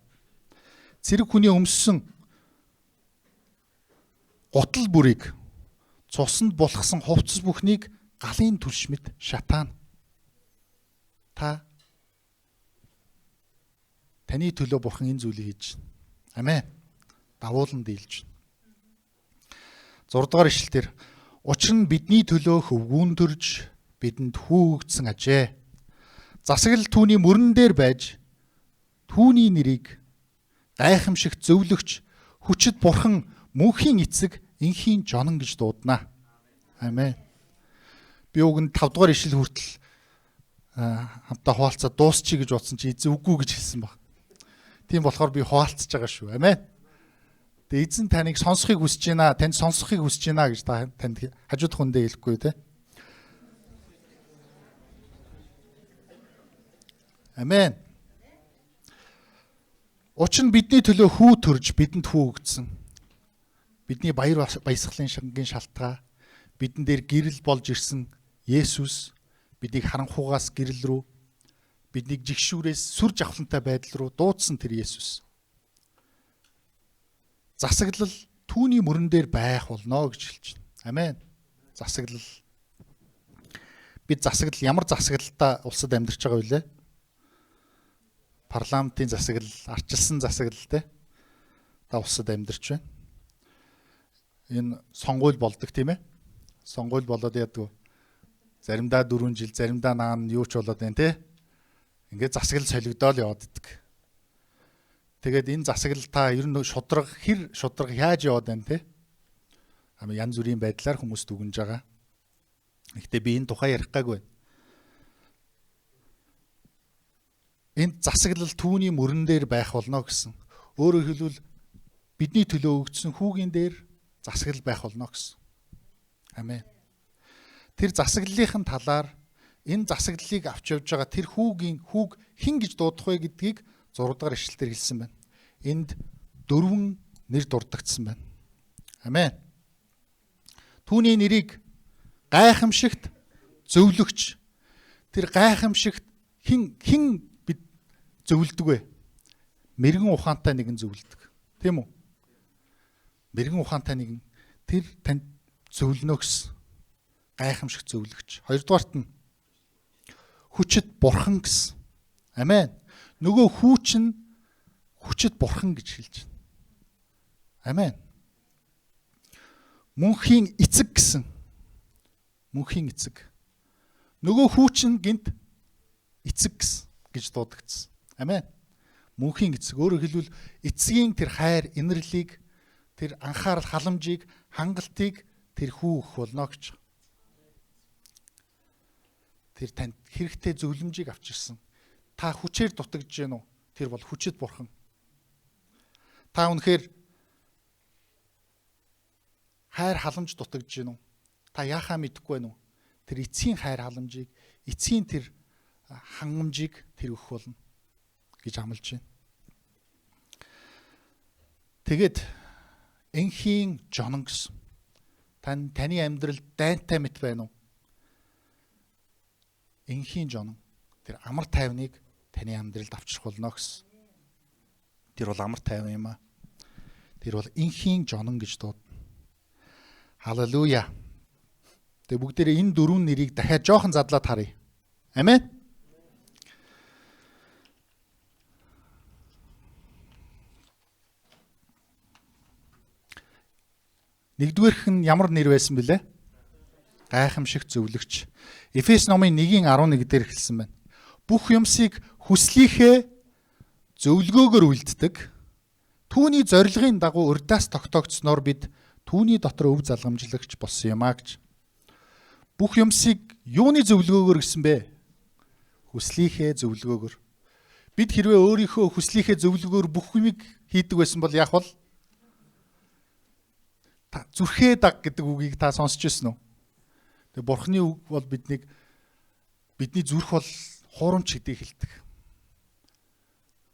S1: Цэрэг хүний өмссөн гутал бүрийг цуснд булхсан хувцас бүхнийг галын түлшмэд шатаана. Таны төлөө Бурхан энэ зүйлийг хийж байна. Амен. Давуулан дийлж байна. 6 дугаар ишлэлээр учир нь бидний төлөө хөвгүүн төрж бидэнд хүү өгсөн ажээ. Засаглал түүний мөрөн дээр байж түүний нэрийг гайхамшигт зөвлөгч хүчит Бурхан мөнхийн эцэг инхийн жонон гэж дуудана. Амен. Би үгэнд 5 дугаар ишлэл хүртэл хамтаа хуваалцаад дуусчих гэж бодсон чи эзэн үгүй гэж хэлсэн баг. Тийм болохоор би хуваалцаж байгаа шүү. Амен. Тэгээ эзэн таныг сонсохыг хүсэж байна, танд сонсохыг хүсэж байна гэж танд хажуудах хүндээ хэлэхгүй те. Амен. Учир нь бидний төлөө хүү төрж бидэнд хүү өгсөн. Бидний баяр баясгалын шангийн шалтгаан бидэн дээр гэрэл болж ирсэн Есүс биднийг харанхуугаас гэрэл рүү, биднийг жигшүүрээс сүр жавхлантай байдал руу дуудсан тэр Есүс. Засаглал түүний мөрөн дээр байх болно гэж хэлж байна. Амен. Засаглал. Бид ямар засаглалтаа улсад амьдарч байгаа вэ? Парламентын засаглал, арчилсан засаглал те. Та улсад амьдарч байна. Энэ сонгуул болдог тийм ээ. Сонгуул болоод яддаг. Заримдаа 4 жил, заримдаа наан юу ч болоод байна те. Ингээд засаглал солигдоод яваад иддэг. Тэгээд энэ засаглал та ер нь хэр шудраг яаж яваад байна те? Янз бүрийн байдлаар хүмүүс дүгнж байгаа. Гэхдээ би энэ тухай ярих гайгүй байна. Энд засаглал түүний мөрөн дээр байх болно гэсэн. Өөрөөр хэлбэл бидний төлөө өгсөн хүүгийн дээр засаглал байх болно гэсэн. Амен. Тэр засаглалын талаар энэ засаглалыг авч явж байгаа тэр хүүг хэн гэж дуудах вэ гэдгийг 6 дугаар ишлэлээр хэлсэн байна. Энд 4 нэр дурддагдсан байна. Амен. Түүний нэрийг гайхамшигт зөвлөгч. Тэр гайхамшигт хэн бид зөвлөдөг вэ? Мэргэн ухаантай нэгэн зөвлөдөг. Тийм үү? Мэргэн ухаантай нэгэн тэр танд зөвлөнө гэсэн. Гайхамшигт зөвлөгч. Хоёрдугаарт нь хүчит бурхан гэсэн. Амен. Нөгөө хүүч нь хүчит бурхан гэж хэлж байна. Амен. Мөнхийн эцэг гэсэн. Мөнхийн эцэг. Нөгөө хүүч нь гинт эцэг гэж дуудагдсан. Амен. Мөнхийн эцэг. Өөрөөр хэлбэл эцгийн тэр хайр, инэрлийг, тэр анхаарал, халамжийг, хангалтыг тэр хүү өгөх болно гэж. Тэр танд хэрэгтэй зөвлөмжийг авчирсан. Та хүчээр дутагдж гэнэ үү? Тэр бол хүчит бурхан. Та үнэхээр хайр халамж дутагдж гэнэ үү? Та яахаа мэдэхгүй байна уу? Тэр эцгийн хайр халамжийг, эцгийн тэр хангамжийг тэр өгөх болно гэж амлаж байна. Тэгээд энхийн жонон гэсэн. Таны амьдрал дайнтай мэт байна уу? Энхийн жонон. Тэр амар тайвныг таны амьдралд авчрах болно гэсэн. Тэр бол амар тайван юм аа. Тэр бол энхийн жонон гэж дуудана. Халелуя. Тэгээ бүгдээрээ энэ 4 нэрийг дахиад жоохон задлаад харъя. Амен. Нэгдүгээрх нь ямар нэр байсан бэлээ? Гайхамшигт зөвлөгч. Эфес номын 1:11 дээр хэлсэн байна. Бүх юмсыг хүслийнхээ зөвлгөөгөр үлддэг. Түүний зорилгын дагуу урдаас тогтоогдсноор бид түүний дотор өв залгамжлагч болсон юм а гэж. Бүх юмсыг юуны зөвлгөөгөр гэсэн бэ? Хүслийнхээ зөвлгөөгөр. Бид хэрвээ өөрийнхөө хүслийнхээ зөвлгөөгөр бүх юмыг хийдэг байсан бол яах вэ? Зүрхээ даг гэдэг үгийг та сонсч ирсэн үү? Тэгээ Бурхны үг бол бидний зүрх бол хуурамч гэдгийг хэлдэг.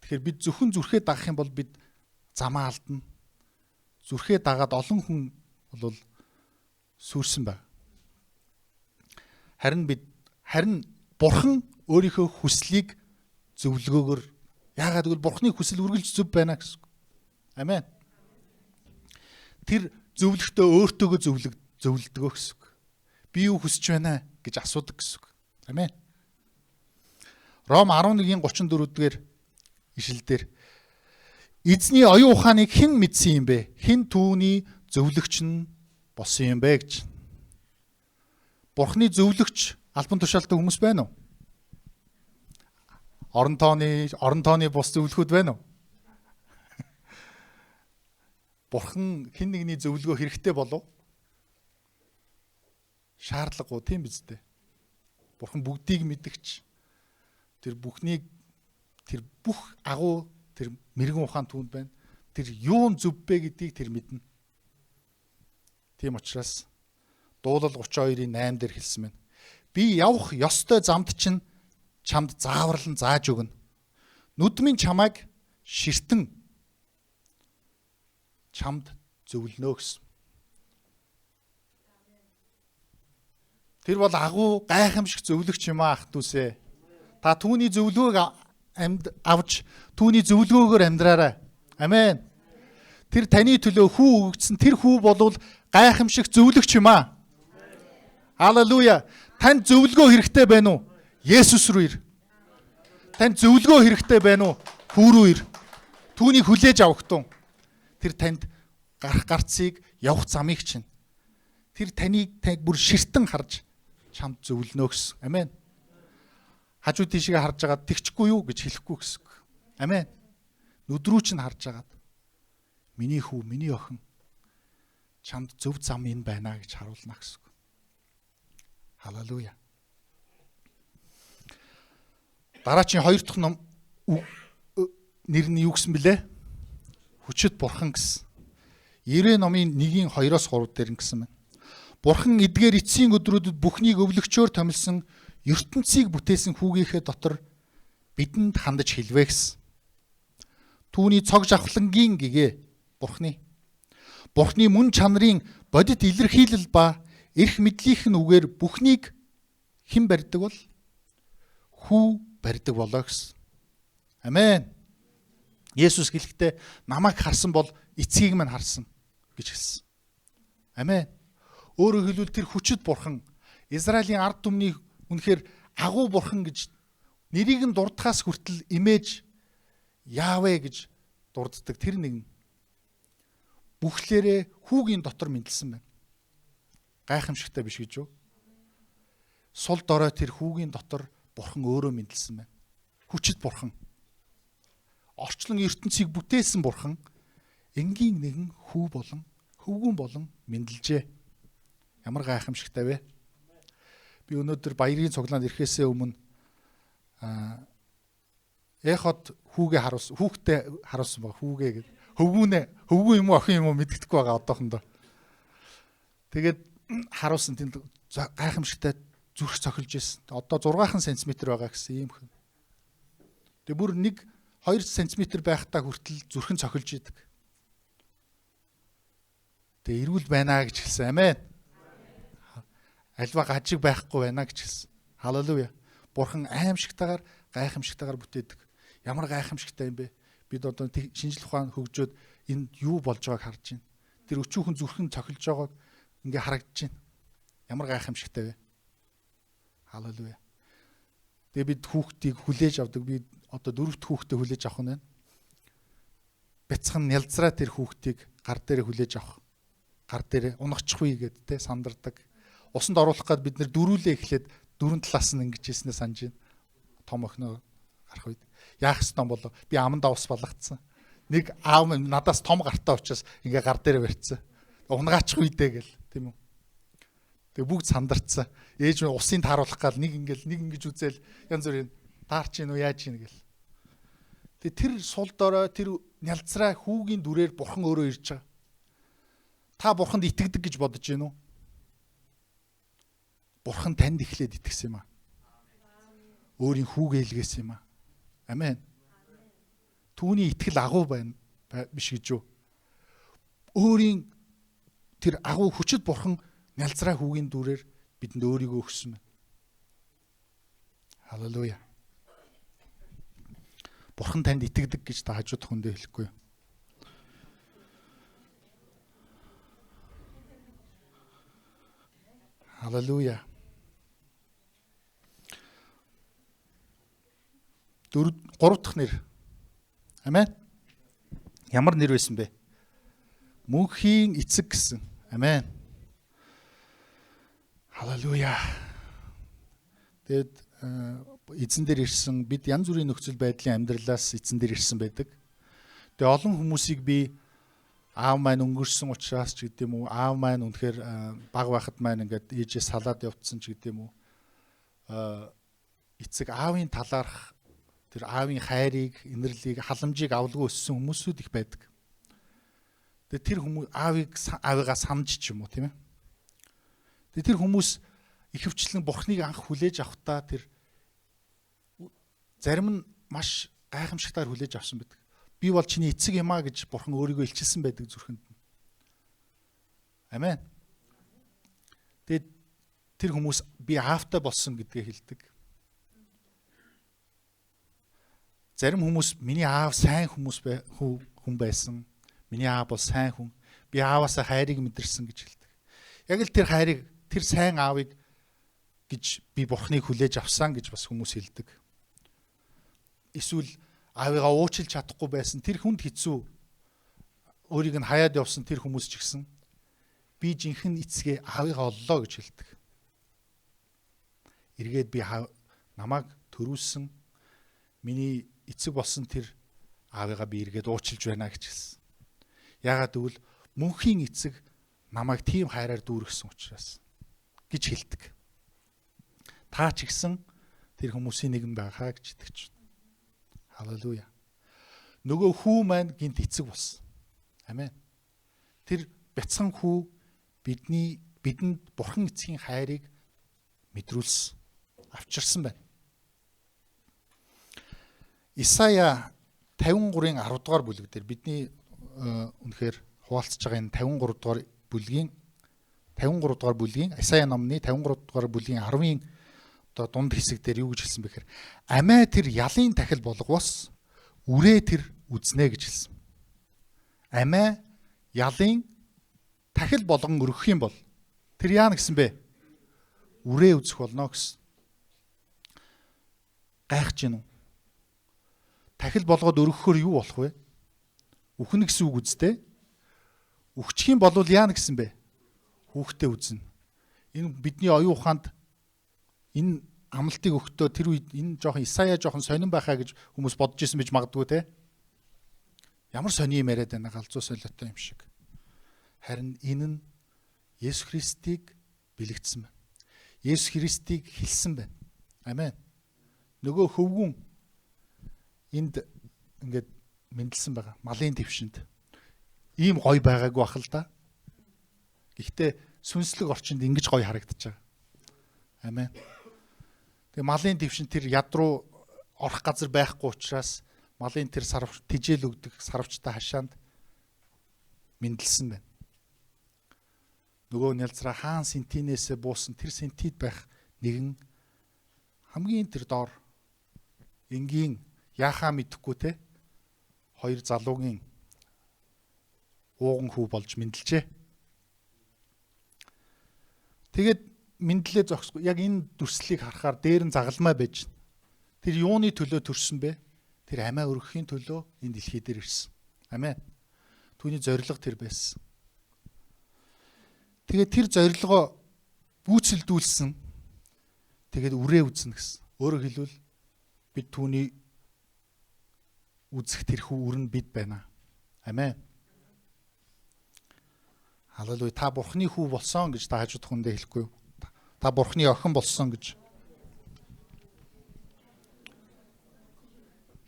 S1: Тэгэхээр бид зөвхөн зүрхээ дагах юм бол бид замаа алдна. Зүрхээ дагаад олон хүн бол сүрсэн байна. Харин Бурхан өөрийнхөө хүслийг зөвлгөөгөр яагаад гэвэл Бурхны хүсэл үргэлж зөв байна гэсэн. Амен. Тэр зөвлөхдөө өөртөөгөө зөвлөдгөө гэсэн. Би юу хүсэж байна гэж асуудаг гэсэн. Амен. Ром 11:34-р ишлэлдэр эзний оюун ухааныг хэн мэдсэн юм бэ? Хэн түүний зөвлөгч нь болсон юм бэ гэж. Бурхны зөвлөгч албан тушаалтай хүмүүс байна уу? Орон тооны бус зөвлөхүүд байна уу? Бурхан хэн нэгний зөвлөгөө хэрэгтэй болов? Шаардлагагүй тийм биз дээ. Бурхан бүгдийг мэдгч. Тэр бүх агуу тэр мэрэгэн ухаан түүнд байна. Тэр юун зөв бэ гэдгийг тэр мэднэ. Тийм учраас Дуулал 32:8 дээр хэлсэн байна. Би явах ёстой замд чинь чамд зааварлан зааж өгнө. Нүдмийн чамайг ширтэн чамд зөвлөнө гэсэн. Тэр бол агуу гайхамшиг зөвлөгч юм аа ах дүүсээ. Та түүний зөвлөгөөг авч түүний зөвлөгөөгөөр амьдраарай. Амен. Тэр таны төлөө хүү өгсөн, тэр хүү болвол гайхамшиг зөвлөгч юм аа. Халелуя. Танд зөвлөгөө хэрэгтэй байна уу? Есүс рүү ир. Танд зөвлөгөө хэрэгтэй байна уу? Хүү рүү ир. Түүнийг хүлээж авахтун. Тэр танд гарах гарцыг явах замыг чинь. Тэр таныг бүр ширтэн харж чамд зөвлөнө гэсэн. Амен. Хажуу тийшээ харж агаад тэгчихгүй юу гэж хэлэхгүй гэсэн. Амен. Нүдрүү чинь харж агаад миний хүү, миний охин чамд зөв зам энэ байна гэж харуулна гэсэн. Халелуя. Дараагийн 2 дахь ном нэр нь юу гэсэн бэлээ? Хүчит бурхан гэсэн. 90 номын 1-ийн 2-оос 3 дээр гэсэн байна. Бурхан эдгээр эцсийн өдрүүдэд бүхнийг өвлөгчөөр томилсон ертөнцийг бүтээсэн хүүгийнхээ дотор бидэнд хандаж хэлвэ гэсэн. Түүний цог жавхлангийн гэгээ Бурхны мөн чанарын бодит илэрхийлэл ба эрх мэдлийнх нь үгээр бүхнийг хэн барьдаг бол? Хүү барьдаг болоо гэсэн. Амен. Есүс хэлэхдээ намайг харсан бол эцгийг мань харсан гэж хэлсэн. Амен. Өөрөөр хэлбэл тэр хүчит бурхан, Израилийн ард түмний үнэхээр агуу бурхан гэж нэрийг нь дурдахаас хүртэл имэж Яавэ гэж дурддаг тэр нэг бүхлээрээ хүүгийн дотор мэдлсэн байна. Гайхамшигтай биш гэж юу? Сул дорой тэр хүүгийн дотор бурхан өөрөө мэдлсэн байна. Хүчит бурхан. Орчлон ертөнцийг бүтээсэн бурхан энгийн нэгэн хүү болон хөвгүүн болон мэдлжээ. Ямар гайхамшигтай вэ? Би өнөөдөр баярын цуглаанд ирэхээсээ өмнө Эхот хүүгээ хүүхдэд харуулсан баг хүүгээ гэдэг. Хөвгүү юм уу охин юм уу мэддэхгүй байгаа одоохондоо. Тэгээд харуулсан тэнд гайхамшигтай зүрх цохилж ирсэн. Одоо 6 см байгаа гэсэн юм хэн. Тэгээд бүр 1-2 см байхдаа хүртэл зүрхэн цохилж идэг. Тэгээд эрүүл байна гэж хэлсэн. Амен. Альва гажиг байхгүй байна гэж хэлсэн. Халелуя. Бурхан аимшигтайгаар гайхамшигтайгаар бүтээдэг. Ямар гайхамшигтай юм бэ? Бид одоо шинжлэх ухаан хөгжөөд энд юу болж байгааг харж байна. Тэр өчүүхэн зүрхэн цохилж байгааг ингээ харагдаж байна. Ямар гайхамшигтай вэ? Халелуя. Тэгээ бид хүүхдийг хүлээж авдаг. Би одоо 4-р хүүхдээ хүлээж авах нь байна. Бяцхан нялзраа тэр хүүхдийг гар дээр хүлээж авах. Гар дээр унахчихгүй гэд те сандардаг. Усанд оруулах гээд бид нэр дөрүүлээ эхлээд дөрөв талаас нь ингэж хийснээ санаж байна. Том охиноо гарах үед яах ёстой болоо би амандаа ус балгацсан. Нэг аав минь надаас том гартаа учраас ингээ гар дээр барьцсан. Унгаачих үедээ гэл тийм үү. Тэгээ бүгд сандарцсан. Ээж минь усын тааруулах гал нэг ингэж үзэл янз бүрийн таарч ийн үү яаж ийн гэл. Тэгээ тэр сул дорой тэр нялцраа хүүгийн дүрээр бурхан өөрөө ирж байгаа. Та бурханд итгэдэг гэж бодож гин үү? Бурхан танд эхлээд итгэсэн юм аа. Өөрийн хүүгээ илгээсэн юм аа. Амен. Түүний итгэл агуу байна биш гэж юу? Өөрийн тэр агуу хүчит бурхан нялзраа хүүгийн дүрээр бидэнд өөрийгөө өгсөн байна. Халелуя. Бурхан танд итгэдэг гэж та хажууд хүндээ хэлэхгүй юу? Халелуя. 3 дахь нэр. Амен. Ямар нэр байсан бэ? Мөнхийн эцэг гэсэн. Амен. Халелуя. Тэгэд эзэн дээр ирсэн бид янз бүрийн нөхцөл байдлын амьдралаас эзэн дээр ирсэн байдаг. Тэгээ олон хүмүүсийг би аав маань өнгөрсөн учраас ч гэдэм үү, аав маань үнэхээр баг байхад маань ингээд ээжээ салаад явцсан ч гэдэм үү. Эцэг аавын талаарх тэр аавын хайрыг, инэрлийг, халамжийг авалгүй өссөн хүмүүсүүд их байдаг. Тэгээ тэр хүмүүс аавыгаа санаж ч юм уу тийм ээ. Тэгээ тэр хүмүүс ихэвчлэн бурхныг анх хүлээж авахдаа тэр зарим нь маш гайхамшигтайгаар хүлээж авсан байдаг. Би бол чиний эцэг юм а гэж бурхан өөрийгөө илчилсэн байдаг зүрхэнд. Амен. Тэгээд тэр хүмүүс би аавтай болсон гэдгээ хэлдэг. Зарим хүмүүс миний аав сайн хүн байсан. Миний аав бол сайн хүн. Би ааваасаа хайрыг мэдэрсэн гэж хэлдэг. Яг л тэр хайрыг, тэр сайн аавыг гэж би Бурхныг хүлээж авсан гэж бас хүмүүс хэлдэг. Эсвэл аавыгаа уучлж чадахгүй байсан тэр хүнд хэцүү өөрийг нь хаяад явсан тэр хүмүүс ч гэсэн би жинхэнэ эцгээ аавыгаа оллоо гэж хэлдэг. Эргээд би намайг төрүүлсэн миний эцэг болсон тэр аавыгаа би эргээд уучлж байна гэж хэлсэн. Яагаад гэвэл мөнхийн эцэг намайг тийм хайраар дүүргэсэн учраас гэж хэлдэг. Та ч гэсэн тэр хүмүүсийн нэгэн байхаа гэж итгэж байна. Халелуя. Нөгөө хүү маань гинт эцэг болсон. Амен. Тэр бяцхан хүү бидэнд Бурхан эцгийн хайрыг мэдрүүлсэн, авчирсан байна. Исая 53-ын 10 дугаар бүлэг дээр бидний үнэхээр хуваалцж байгаа энэ 53 дугаар бүлгийн Исая номны 53 дугаар бүлгийн 10-ын дунд хэсэг дээр юу гэж хэлсэн бэхээр амиа тэр ялын тахил болгоос үрээ тэр үзнэ гэж хэлсэн. Амиа ялын тахил болгон өргөх юм бол тэр яана гэсэн бэ? Үрээ үзэх болно гэсэн. Гайхаж гин үү? Тахил болгоод өргөхөөр юу болох вэ? Үхнэ гэсэн үг үстэй. Үхчих юм бол яана гэсэн бэ? Хүүхдээ үзнэ. Энэ бидний оюун ухаанд энэ амлалтыг өгтөө тэр үед энэ жоохон Исая жоохон сонирн байхаа гэж хүмүүс бодож исэн байж магадгүй те. Ямар сони юм яриад байна галзуу солиотой юм шиг. Харин энэ нь Есүс Христийг бэлэгдсэн байна. Есүс Христийг хэлсэн байна. Амен. Нөгөө хөвгүн энд ингээд мэндэлсэн байгаа. Малын твшинд. Ийм гоё байгаагүй ах л да. Гэхдээ сүнслэг орчинд ингэж гоё харагдаж байгаа. Амен. Тэгээ малын твшин тэр яд руу орох газар байхгүй учраас малын тэр тижэл өгдөг сарвчтай хашаанд мэндэлсэн байна. Нөгөө нялзраа хаан сентинээсээ буусан тэр сентид байх нэгэн хамгийн тэр доор энгийн яахаа мэдэхгүй те хоёр залуугийн ууган хүү болж мэндэлжээ. Тэгээд мэдлээ зогсгүй яг энэ дүрслийг харахаар дээр нь загалмай байж. Тэр юуны төлөө төрсөн бэ? Тэр амиа өргөхийн төлөө энэ дэлхий дээр ирсэн. Амен. Түүний зорилго тэр байсан. Тэгээд тэр зорилгоо гүйцэлдүүлсэн. Тэгээд үрээ үзнэ гэсэн. Өөрөөр хэлбэл бид түүний үзэх тэрхүү үр нь бид байна. Амен. Халелуя. Та Бурхны хүү болсон гэж та хажууд хүндээ хэлэхгүй юу? Та Бурхны охин болсон гэж.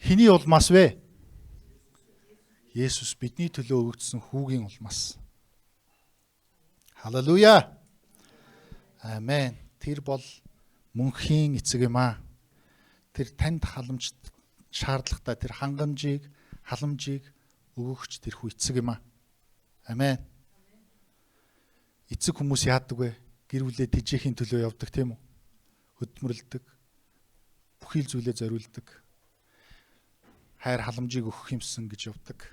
S1: Хэний улмаас вэ? Есүс бидний төлөө өгөгдсөн хүүгийн улмаас. Халелуя. Амен. Тэр бол мөнхийн эцэг юм аа. Тэр танд халамж шаардлагатай тэр хангамжийг, халамжийг өгөгч тэрхүү эцэг юм аа. Амен. Эцэг хүмүүс яадаг вэ? Гэр бүлээ тэжээхийн төлөө явдаг тийм үү? Хөдөлмөрлөдөг. Бүхий л зүйлээ зориулдаг. Хайр халамжийг өгөх юмсан гэж явдаг.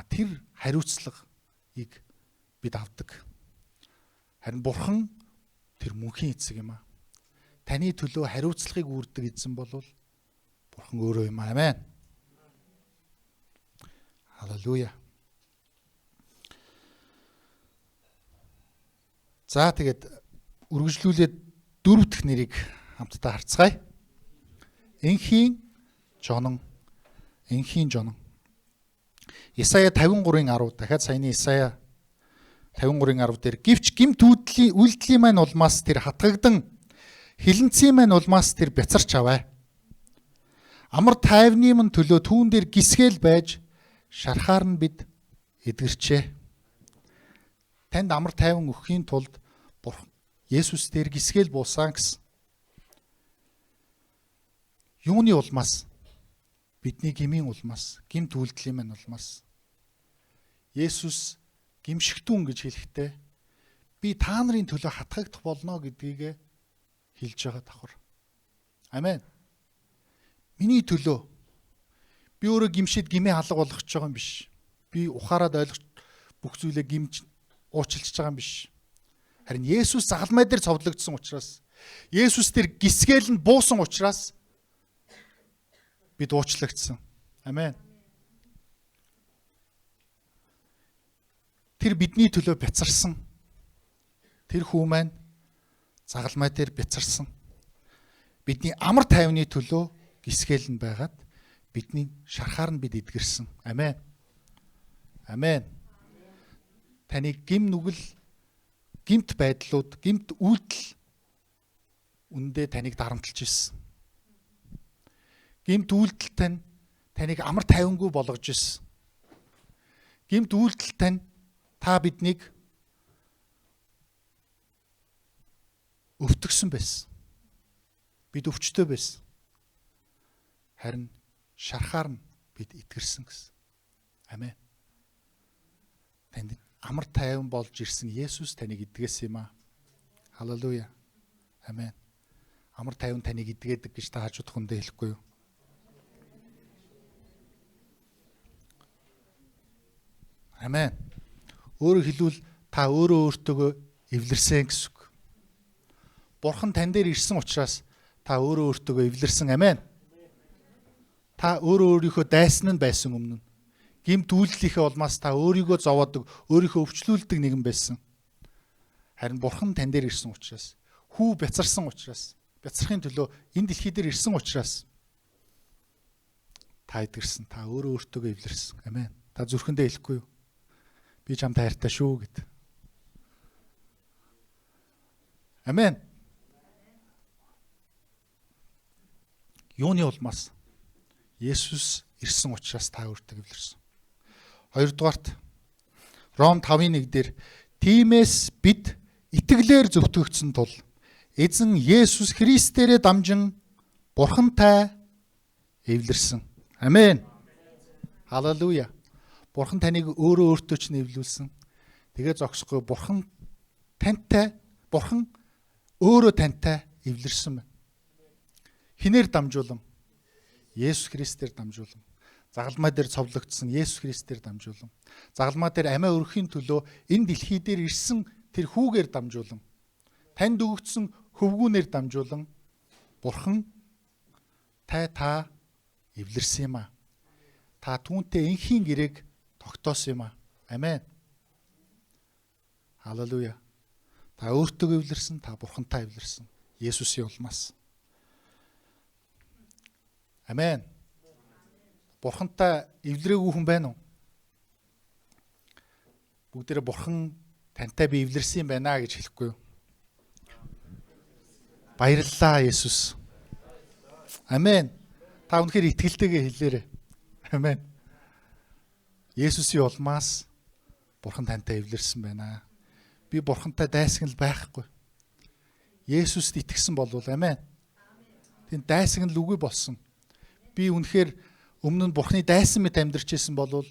S1: Тэр хариуцлагыг бид авдаг. Харин Бурхан тэр мөнхийн эцэг юм аа. Таны төлөө хариуцлагыг үүрдэг эзэн бол Бурхан өөрөө юм аа. Амен. Халелуя. За тэгээд үргэлжлүүлээд дөрөв дэх нэрийг хамтдаа харцгаая. Энхийн жонон. Исая 53-ын 10 дахиад саяны Исая 53-ын 10 дээр гівч гимт үйлдэлийн маань улмаас тэр хатгагдан хилэнцгийн маань улмаас тэр бяцарч аваа. Амар тайвны мөн төлөө түүн дээр гисгэл байж шархаар нь бид эдгэрчээ. Танд амар тайван өгөхийн тулд Есүс дээр гисгэл буусан гэсэн. Юуны улмаас? Бидний гмийн улмаас, гимт үйлдэлийн маань улмаас. Есүс гимшигтүүн гэж хэлэхдээ би та нарын төлөө хатгагдах болно гэдгийг хэлж байгаа давхар. Амен. Миний төлөө. Би өөрөө гимшид гимээ алга болгож байгаа юм биш. Би ухаарад ойлгож бүх зүйлээ гимж уучлж байгаа юм биш. Харин Есүс загалмай дээр цовдлогдсон учраас, Есүс тэр гисгээл нь буусан учраас бид уучлагдсан. Амен. Тэр бидний төлөө бяцарсан. Тэр хүү маань загалмай дээр бяцарсан. Бидний амар тайвны төлөө гисгээл нь байгаад бидний шархаар нь бид эдгэрсэн. Амен. Амен. Таныг гим нүгэл, гимт байдлууд, гимт үйлдэл үндэ таныг дарамтлж ирсэн. Гимт үйлдэл таныг амар тайвангүй болгож ирсэн. Гимт үйлдэл та биднийг өвтгсөн байсан. Бид өвчтөй байсан. Харин шархаар нь бид итгэрсэн гэсэн. Амен. Танд амар тайван болж ирсэн Есүс таныг эдгэсэн юм аа. Халелуя. Амен. Амар тайван таныг эдгээдэг гэж та хажууд хүндээ хэлэхгүй юу? Амен. Өөрөөр хэлбэл та өөрөө өөртөөгөө эвлэрсэн гэсэн үг. Бурхан тань дээр ирсэн учраас та өөрөө өөртөөгөө эвлэрсэн. Амен. Та өөрөө өөрийнхөө дайсан нь байсан өмнө. Гимт үйлдэлийнхээ улмаас та өөрийгөө зовоодог, өөрийнхөө өвчлүүлдэг нэгэн байсан. Харин Бурхан тань дээр ирсэн учраас, хүү бяцарсан учраас, бяцрахын төлөө энэ дэлхий дээр ирсэн учраас та эдгэрсэн. Та өөрөө өөртөөгөө эвлэрсэн. Амен. Та зүрхэндээ хэлэхгүй юу? Би чамд хайртай шүү гэд. Амен. Юуны улмаас? Есүс ирсэн учраас та өөртөө эвлэрсэн. Хоёрдугаарт Ром 5:1 дээр тиймээс бид итгэлээр зөвтгөгдсөн тул эзэн Есүс Христээрээ дамжин Бурхантай эвлэрсэн. Амен. Халелуя. Бурхан таныг өөрөө өөртөө ч нэвлүүлсэн. Тэгээ зогсохгүй Бурхан өөрөө тантай эвлэрсэн байна. Хинээр дамжуулан? Есүс Христээр дамжуулан. Загалмай дээр цовлогдсон Есүс Христээр дамжуулан. Загалмай дээр амиа өргөхийн төлөө энэ дэлхий дээр ирсэн тэр хүүгээр дамжуулан. Танд өгөгдсөн хөвгүүнээр дамжуулан Бурхан та эвлэрсэн юм аа. Та түүнтэй энхийн гэрээг тогтоосон юм аа. Амен. Халелуя. Та өөртөө эвлэрсэн, та Бурхантай эвлэрсэн. Есүсийн улмаас. Амен. Бурхантай эвлэрээгүй хүн байна уу? Бүгдээрээ Бурхан тантай би эвлэрсэн юм байна гэж хэлэхгүй юу? Баярлалаа Есүс. Амен. Та үнэхээр итгэлтэйгээ хэлээрэй. Амен. Есүсийн улмаас Бурхан тантай эвлэрсэн байна. Би Бурхантай дайсагнал байхгүй. Есүст итгэсэн болвол амен. Тэнд дайсагнал үгүй болсон. Би үнэхээр өмнө нь Бурханы дайсан мэт амьдарч байсан болвол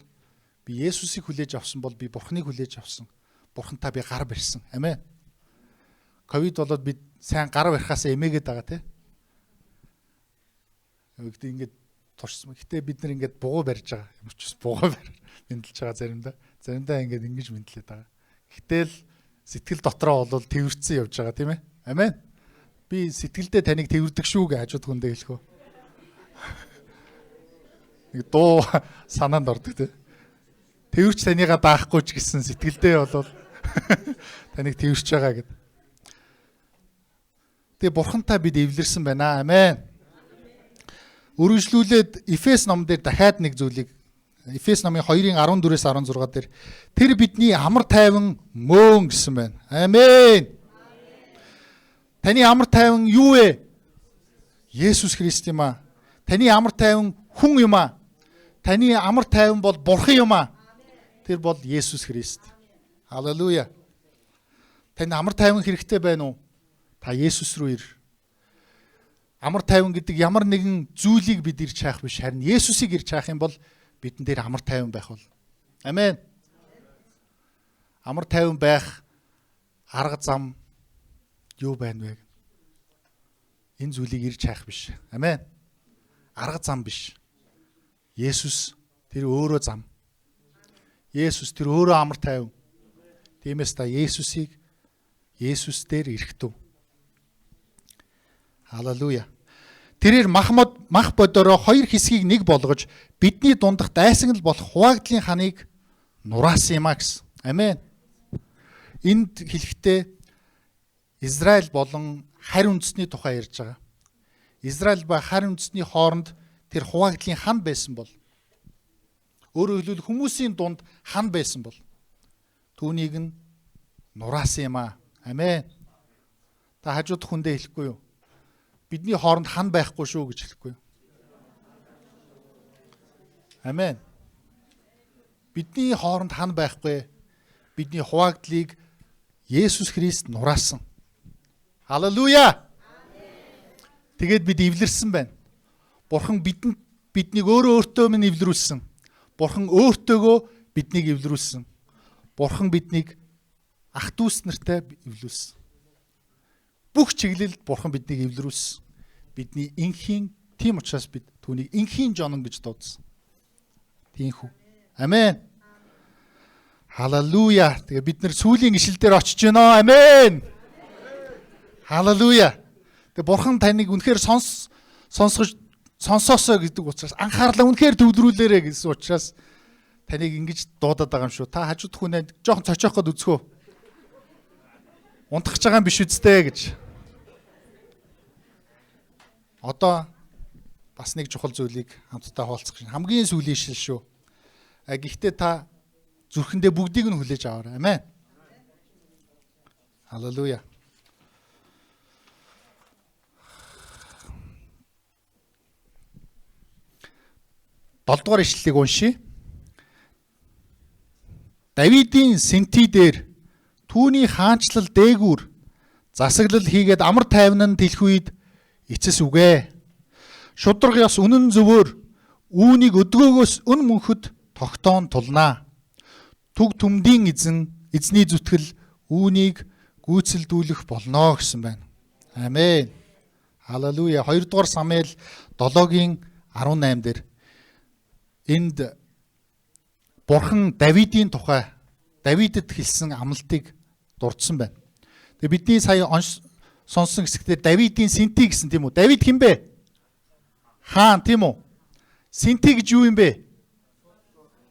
S1: би Есүсийг хүлээж авсан бол би Бурханыг хүлээж авсан. Бурхантай би гар барьсан. Амен. Ковид болоод бид сайн гар барихаас эмээгээд байгаа тий. Ингээд туршсан. Гэтэ бид нар ингээд бугуу барьж байгаа. Ямар ч ус бугуу мэдлж байгаа заримдаа. Заримдаа ингээд ингэж мэдлээд байгаа. Гэтэл сэтгэл дотроо бол тэрвэрцэн явж байгаа тийм ээ. Амен. Би сэтгэлдээ таныг тэрвэрдэг шүү гэж хажууд хүндээ хэлэх үү. Нэг дуу санаанд ордог тийм. Тэрвэрч танийгаа даахгүй ч гэсэн сэтгэлдээ бол таныг тэрвэрч байгаа гэд. Тэгээ Бурхантай бид эвлэрсэн байна. Амен. Үргэлжлүүлээд Эфес номон дээр дахиад нэг зүйлийг Эфес номын 2-ын 14-өөс 16 дээр тэр бидний амар тайван мөн гэсэн байна. Амен. Таны амар тайван юу вэ? Есүс Христ юм аа. Таны амар тайван хүн юм аа. Таны амар тайван бол Бурхан юм аа. Тэр бол Есүс Христ. Халелуя. Танд амар тайван хэрэгтэй байна уу? Та Есүс рүү ир. Амар тайван гэдэг ямар нэгэн зүйлийг бид ирж хаах биш. Харин Есүсийг ирж хаах юм бол бидэн дээр амар тайван байх бол. Амен. Амар тайван байх арга зам юу байна вэ? Энэ зүйлийг ирж хаах биш. Амен. арга зам биш. Есүс тэр өөрөө зам. Есүс тэр өөрөө амар тайван. Тиймээс та Есүс дээр ирэхтүв. Халелуя. Тэрээр мах бодороо хоёр хэсгийг нэг болгож бидний дундах дайсагнал болох хуваагдлын ханыг нураасан юм а гэсэн. Амен. Энд хэлэхдээ Израиль болон харь үндэсний тухай ярьж байгаа. Израиль ба харь үндэсний хооронд тэр хуваагдлын хан байсан бол, өөрөөр хэлбэл хүмүүсийн дунд хан байсан бол түүнийг нь нураасан юм а. Амен. Та хажууд хүндээ хэлэхгүй юу? Бидний хооронд хан байхгүй шүү гэж хэлэхгүй юу? Амен. Бидний хооронд хан байхгүй. Бидний хуваагдлыг Есүс Христ нураасан. Халелуя. Тэгээд бид эвлэрсэн байна. Бурхан биднийг өөртөө минь эвлэрүүлсэн. Бурхан өөртөөгөө биднийг эвлэрүүлсэн. Бурхан биднийг ах дүүс нартай эвлүүлсэн. Бүх чиглэлд Бурхан биднийг эвлэрүүлсэн. Бидний инхийн, тийм учраас бид түүнийг инхийн жонон гэж дуудсан. Тийхүү. Амен. Халелуя. Тэгээ бид нар сүүлийн ишил дээр очиж байна. Амен. Халелуя. Тэгээ Бурхан таныг үнэхээр сонсоосоо гэдэг учраас анхаарлаа үнэхээр төвлөрүүлээрэ гэсэн учраас таныг ингэж дуудаад байгаа юм шүү. Та хажууд хүнээ жоохон цочоох гээд үзхөө. Унтах гэж байгаа юм биш үсттэй гэж. Одоо бас нэг чухал зүйлийг хамтдаа хаалцах шин. Хамгийн сүүлийн ишил шүү. Гэхдээ та зүрхэндээ бүгдийг нь хүлээж аваарай. Амен. Халелуя. Долдугаар ишлэлийг уншия. Давидын сэнти дээр түүний хаанчлал дээгүүр засаглал хийгээд амар тайван нь тэлэх үед эцэс үгэ. Шудраг ёс үнэн зөвөр үүнийг өдгөөгөөс өн мөнхөд тогтоон тулнаа. Түг түмдийн эзний зүтгэл үүнийг гүйцэлдүүлэх болно гэсэн байна. Амен. Халелуя. 2 дугаар Самуэль 7-гийн 18 дээр энд Бурхан Давидын тухай Давидэд хэлсэн амлалтыг дурдсан байна. Тэгээ бидний сая сонсон хэсэгтээ Давидын сэнти гэсэн тийм үү? Давид хэн бэ? Хаан тийм үү? Сэнти гэж юу юм бэ?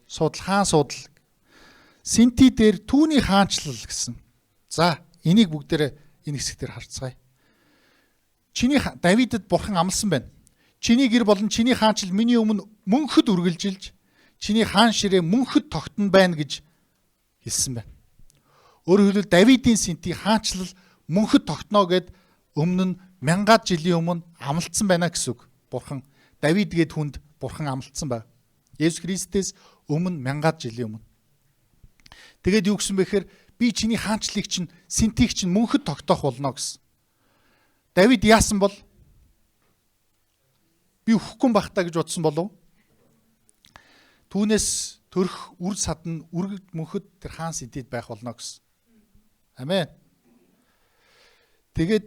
S1: Судал, хаан судал. Сэнти дээр түүний хаанчлал гэсэн. За, энийг бүгдээрээ энэ хэсгээр харцгаая. Давидэд Бурхан амласан байна. Чиний гэр болон чиний хаанчил миний өмнө мөнхөд үргэлжилж, чиний хаан ширээ мөнхөд тогтно байна гэж хэлсэн байна. Өөрөөр хэлбэл Давидын сэнти хаанчлал мөнхөд тогтно гэд өмнө нь мянгаад жилийн өмнө амлалтсан байна гэсэн үг. Бурхан Давид гээд хүнд Бурхан амлалтсан байна. Есүс Христээс өмнө мянгаад жилийн өмнө. Тэгээд юу гэсэн бэ гэхээр би чиний хаанчлалыг чинь сэнтийг чинь мөнхөд тогтоох болно гэсэн. Давид яасан бол би өхгүй бахтаа гэж бодсон болов. Түүнээс төрөх үр садна үргэлж мөнхөд тэр хаан сэнтид байх болно гэсэн. Амен. Тэгээд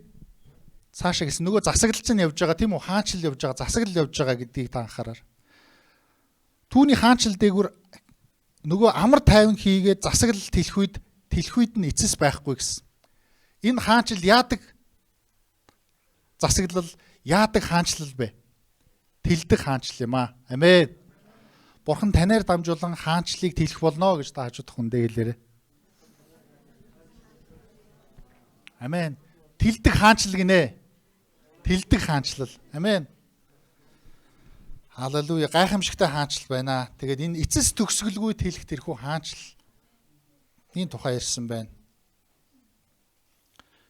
S1: цаашаа гэсэн нөгөө засаглалч нь явж байгаа тийм үү? Хаанчлал явж байгаа, засаглал явж байгаа гэдгийг та анхаараар. Түүний хаанчлал дээгүүр нөгөө амар тайван хийгээд засаглал тэлэх үед нь эцэс байхгүй гэсэн. Энэ хаанчлал яадаг засаглал, яадаг хаанчлал бэ? Тэлдэг хаанчлал юм аа. Амен. Бурхан танаар дамжуулан хаанчлалыг тэлэх болно гэж та хажууд хүндээ хэлээрэй. Амен. Тэлдэг хаанчлал гинэ. Тэлдэг хаанчлал. Амен. Халелуя. Гайхамшигтай хаанчлал байна. Тэгээд энэ эцэс төгсгөлгүй тэлэх тэрхүү хаанчлалын тухай ярьсан байна.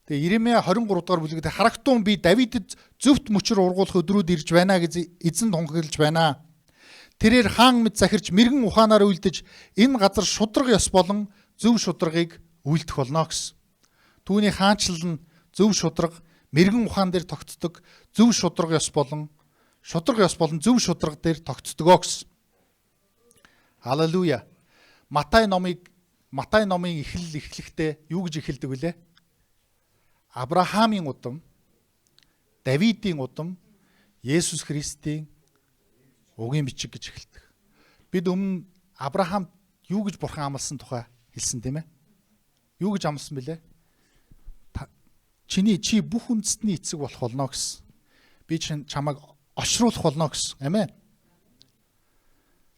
S1: Тэгээ Иремья 23 дугаар бүлэгт харагтун би Давидэд зөвхт мөчөр ургуулах өдрүүд ирж байна гэж эзэн тунхаглаж байна. Тэрээр хаан мэд захирч мэрэгэн ухаанаар үйлдэж энэ газар шудраг ёс болон зөв шудрагыг үйлдэх болно гэсэн. Түүний хаанчлал нь зөв шудраг, мэрэгэн ухаан дээр тогтдог зөв шудраг ёс болон зөв шудраг дээр тогтдгоо гэсэн. Халелуя. Матай номын эхлэхдээ юу гэж эхэлдэг вүлээ? Авраамийн удам, Давидын удам, Есүс Христийн Угийн бичиг гэж эхэлдэг. Бид өмнө Авраамд юу гэж бурхан амласан тухай хэлсэн тийм ээ? Юу гэж амласан бэлээ? Чи бүх үндэстний эцэг болох болно гэсэн. Би чамайг ошруулах болно гэсэн. Амен.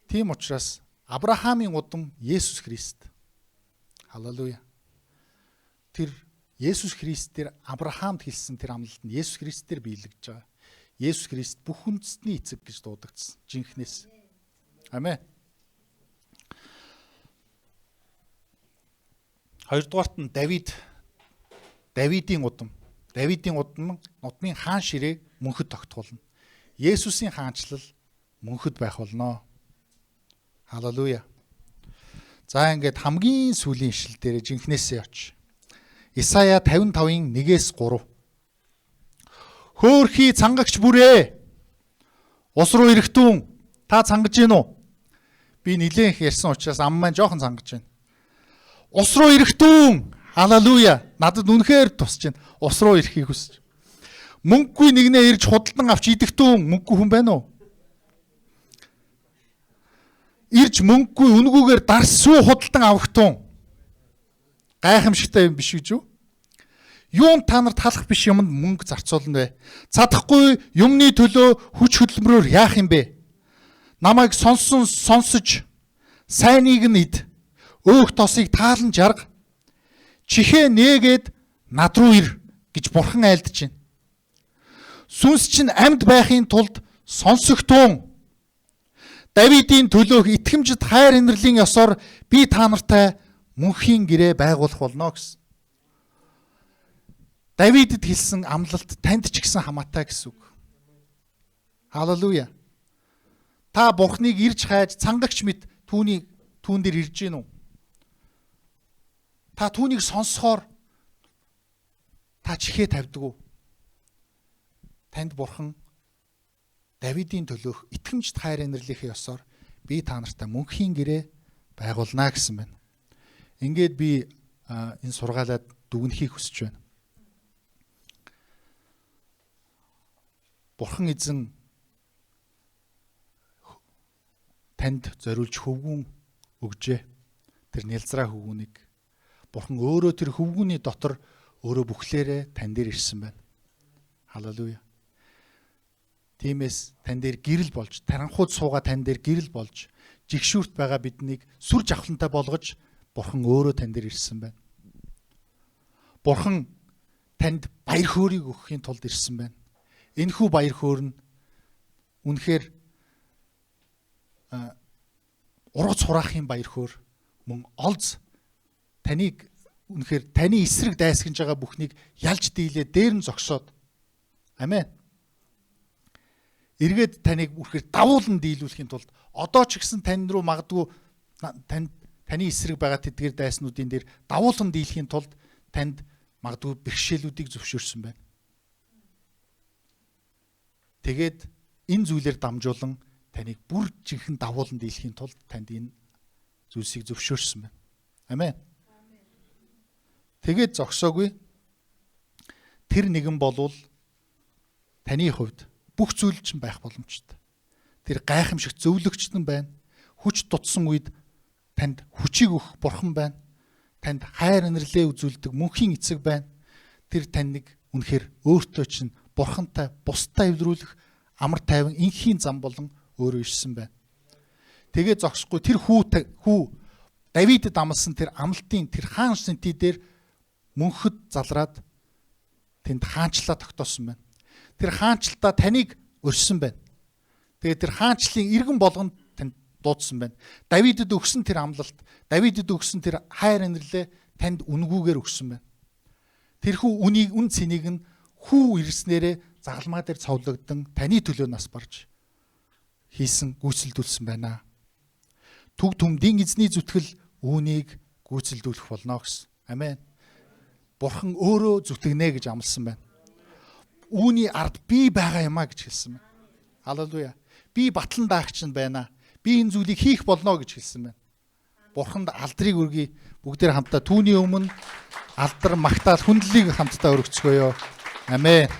S1: Тийм учраас Авраамийн удам Есүс Христ. Халелуя. Тэр Есүс Христээр Авраамд хэлсэн тэр амлалт нь Есүс Христээр биелэгдэж байгаа. Есүс Христ бүх үндэстний эцэг гэж дуудагдсан. Жинхнээс. Амен. Хоёрдугаарт нь Давидын удам. Давидын удам нутгийн хаан ширээ мөнхөд тогтуулна. Есүсийн хаанчлал мөнхөд байх болно. Халелуя. За ингээд хамгийн сүүлийн ишлэл дээр жинхнээсээ оч. Исая 55-ын 1-3. Хөөхий цангагч бүрээ. Ус руу ирэхтүүн та цангаж гин үү? Би нилээн их ярьсан учраас ам маань жоохон цангаж байна. Ус руу ирэхтүүн. Халелуя. Надад үнэхээр тусч байна. Ус руу ирэхийг хүсэж. Мөнгөгүй нэгнээ ирж худалдан авч идэхтүүн мөнгөгүй хүн байна уу? Ирж мөнгөгүй үнгүүгээр дарс сүү худалдан авахтун. Гайхамшигтай юм биш үү? Юун та нарт халах биш юмд мөнгө зарцуулна вэ? Цадахгүй юмны төлөө хүч хөдөлмөрөөр яах юм бэ? Намайг сонсож сайныг нь ид. Өөх тосыг таалан жарга. Чихээ нээгээд над руу ир гэж бурхан айлдаж байна. Сүнс чинь амьд байхын тулд сонсогтун. Давидын төлөөх итгэмжит хайр инэрлийн ёсоор би та нартай мөнхийн гэрээ байгуулах болно гэсэн. Давидэд хэлсэн амлалт танд ч гэсэн хамаатай гэсэн үг. Халелуя. Та бурхныг ирж хайж цангагч мэт түүн дээр ирж гин үү? Та түүнийг сонсохоор та чихээ тавьдаг уу? Танд бурхан Давидын төлөөх итгэмжит хайр инэрлийнхээ ёсоор би та нартай мөнхийн гэрээ байгуулна гэсэн байна. Ингээд би энэ сургаалаад дүгнэхийг хүсэж байна. Бурхан эзэн танд зориулж хөвгүүн өгжээ. Тэр нялзраа хөвгүүнийг Бурхан өөрөө тэр хөвгүүний дотор өөрөө бүхлээрээ тань дээр ирсэн байна. Халелуя. Тиймээс тань дээр гэрэл болж, таранхууд суугаа тань дээр гэрэл болж, жигшүүрт байгаа биднийг сүр жавхлантай болгож Бурхан өөрөө тань дээр ирсэн байна. Бурхан танд баяр хөөргийг өгөхийн тулд ирсэн байна. Энэхүү баяр хөөр нь үнэхээр ургац хураахын баяр хөөр мөн олз таныг үнэхээр таны эсрэг дайсагнаж байгаа бүхнийг ялж дийлээ дээр нь зогсоод. Амен. Эргээд таныг үнэхээр давуулан дийлүүлэхийн тулд одоо ч гэсэн тань руу магадгүй таны эсрэг байгаа тэдгээр дайснуудын дээр давуулан дийлэхийн тулд танд магадгүй бэрхшээлүүдийг зөвшөөрсөн байна. Тэгээд энэ зүйлээр дамжуулан таныг бүр жинхэнэ давуулан дийлэхийн тулд танд энэ зүйлсийг зөвшөөрсөн байна. Амен. Тэгээд зогсоогүй. Тэр нэгэн болвол таны хувьд бүх зүйл чинь байх боломжтой. Тэр гайхамшигт зөвлөгчд нь байна. Хүч дутсан үед танд хүчийг өгөх бурхан байна. Танд хайр инэрлээ үзүүлдэг мөнхийн эцэг байна. Тэр таныг үнэхээр өөртөө чинь бурхантай бусдаа эвдрүүлэх амар тайван инхийн зам болон өөрөө ишсэн байна. Тэгээ зогсохгүй тэр хүү Давидэд амласан тэр амлалтын тэр хаан сэнти дээр мөнхөд залраад тэнд хаанчлаа тогтоосон байна. Тэр хаанчлалтаа таныг өрсөн байна. Тэгээ тэр хаанчлалын иргэн болгонд танд дуудсан байна. Давидэд өгсөн тэр амлалт, Давидэд өгсөн тэр хайр инэрлээ танд үнгүүгээр өгсөн байна. Тэрхүү үн цэнийг нь хүү ирснээрээ загалмаа дээр цовлогдсон таны төлөө нас барж хийсэн гүйцэлдүүлсэн байна. Түг түмдийн эзний зүтгэл үүнийг гүйцэлдүүлэх болно гэсэн. Амен. Бурхан өөрөө зүтгэнэ гэж амласан байна. Үүний ард би байгаа юмаа гэж хэлсэн байна. Халелуя. Би батлан даагч нь байна. Би энэ зүйлийг хийх болно гэж хэлсэн байна. Бурханд алдрыг өргөе. Бүгдээр хамтдаа түүний өмнө алдар магтаал хүндлэлийг хамтдаа өргөцгөөё. Амен.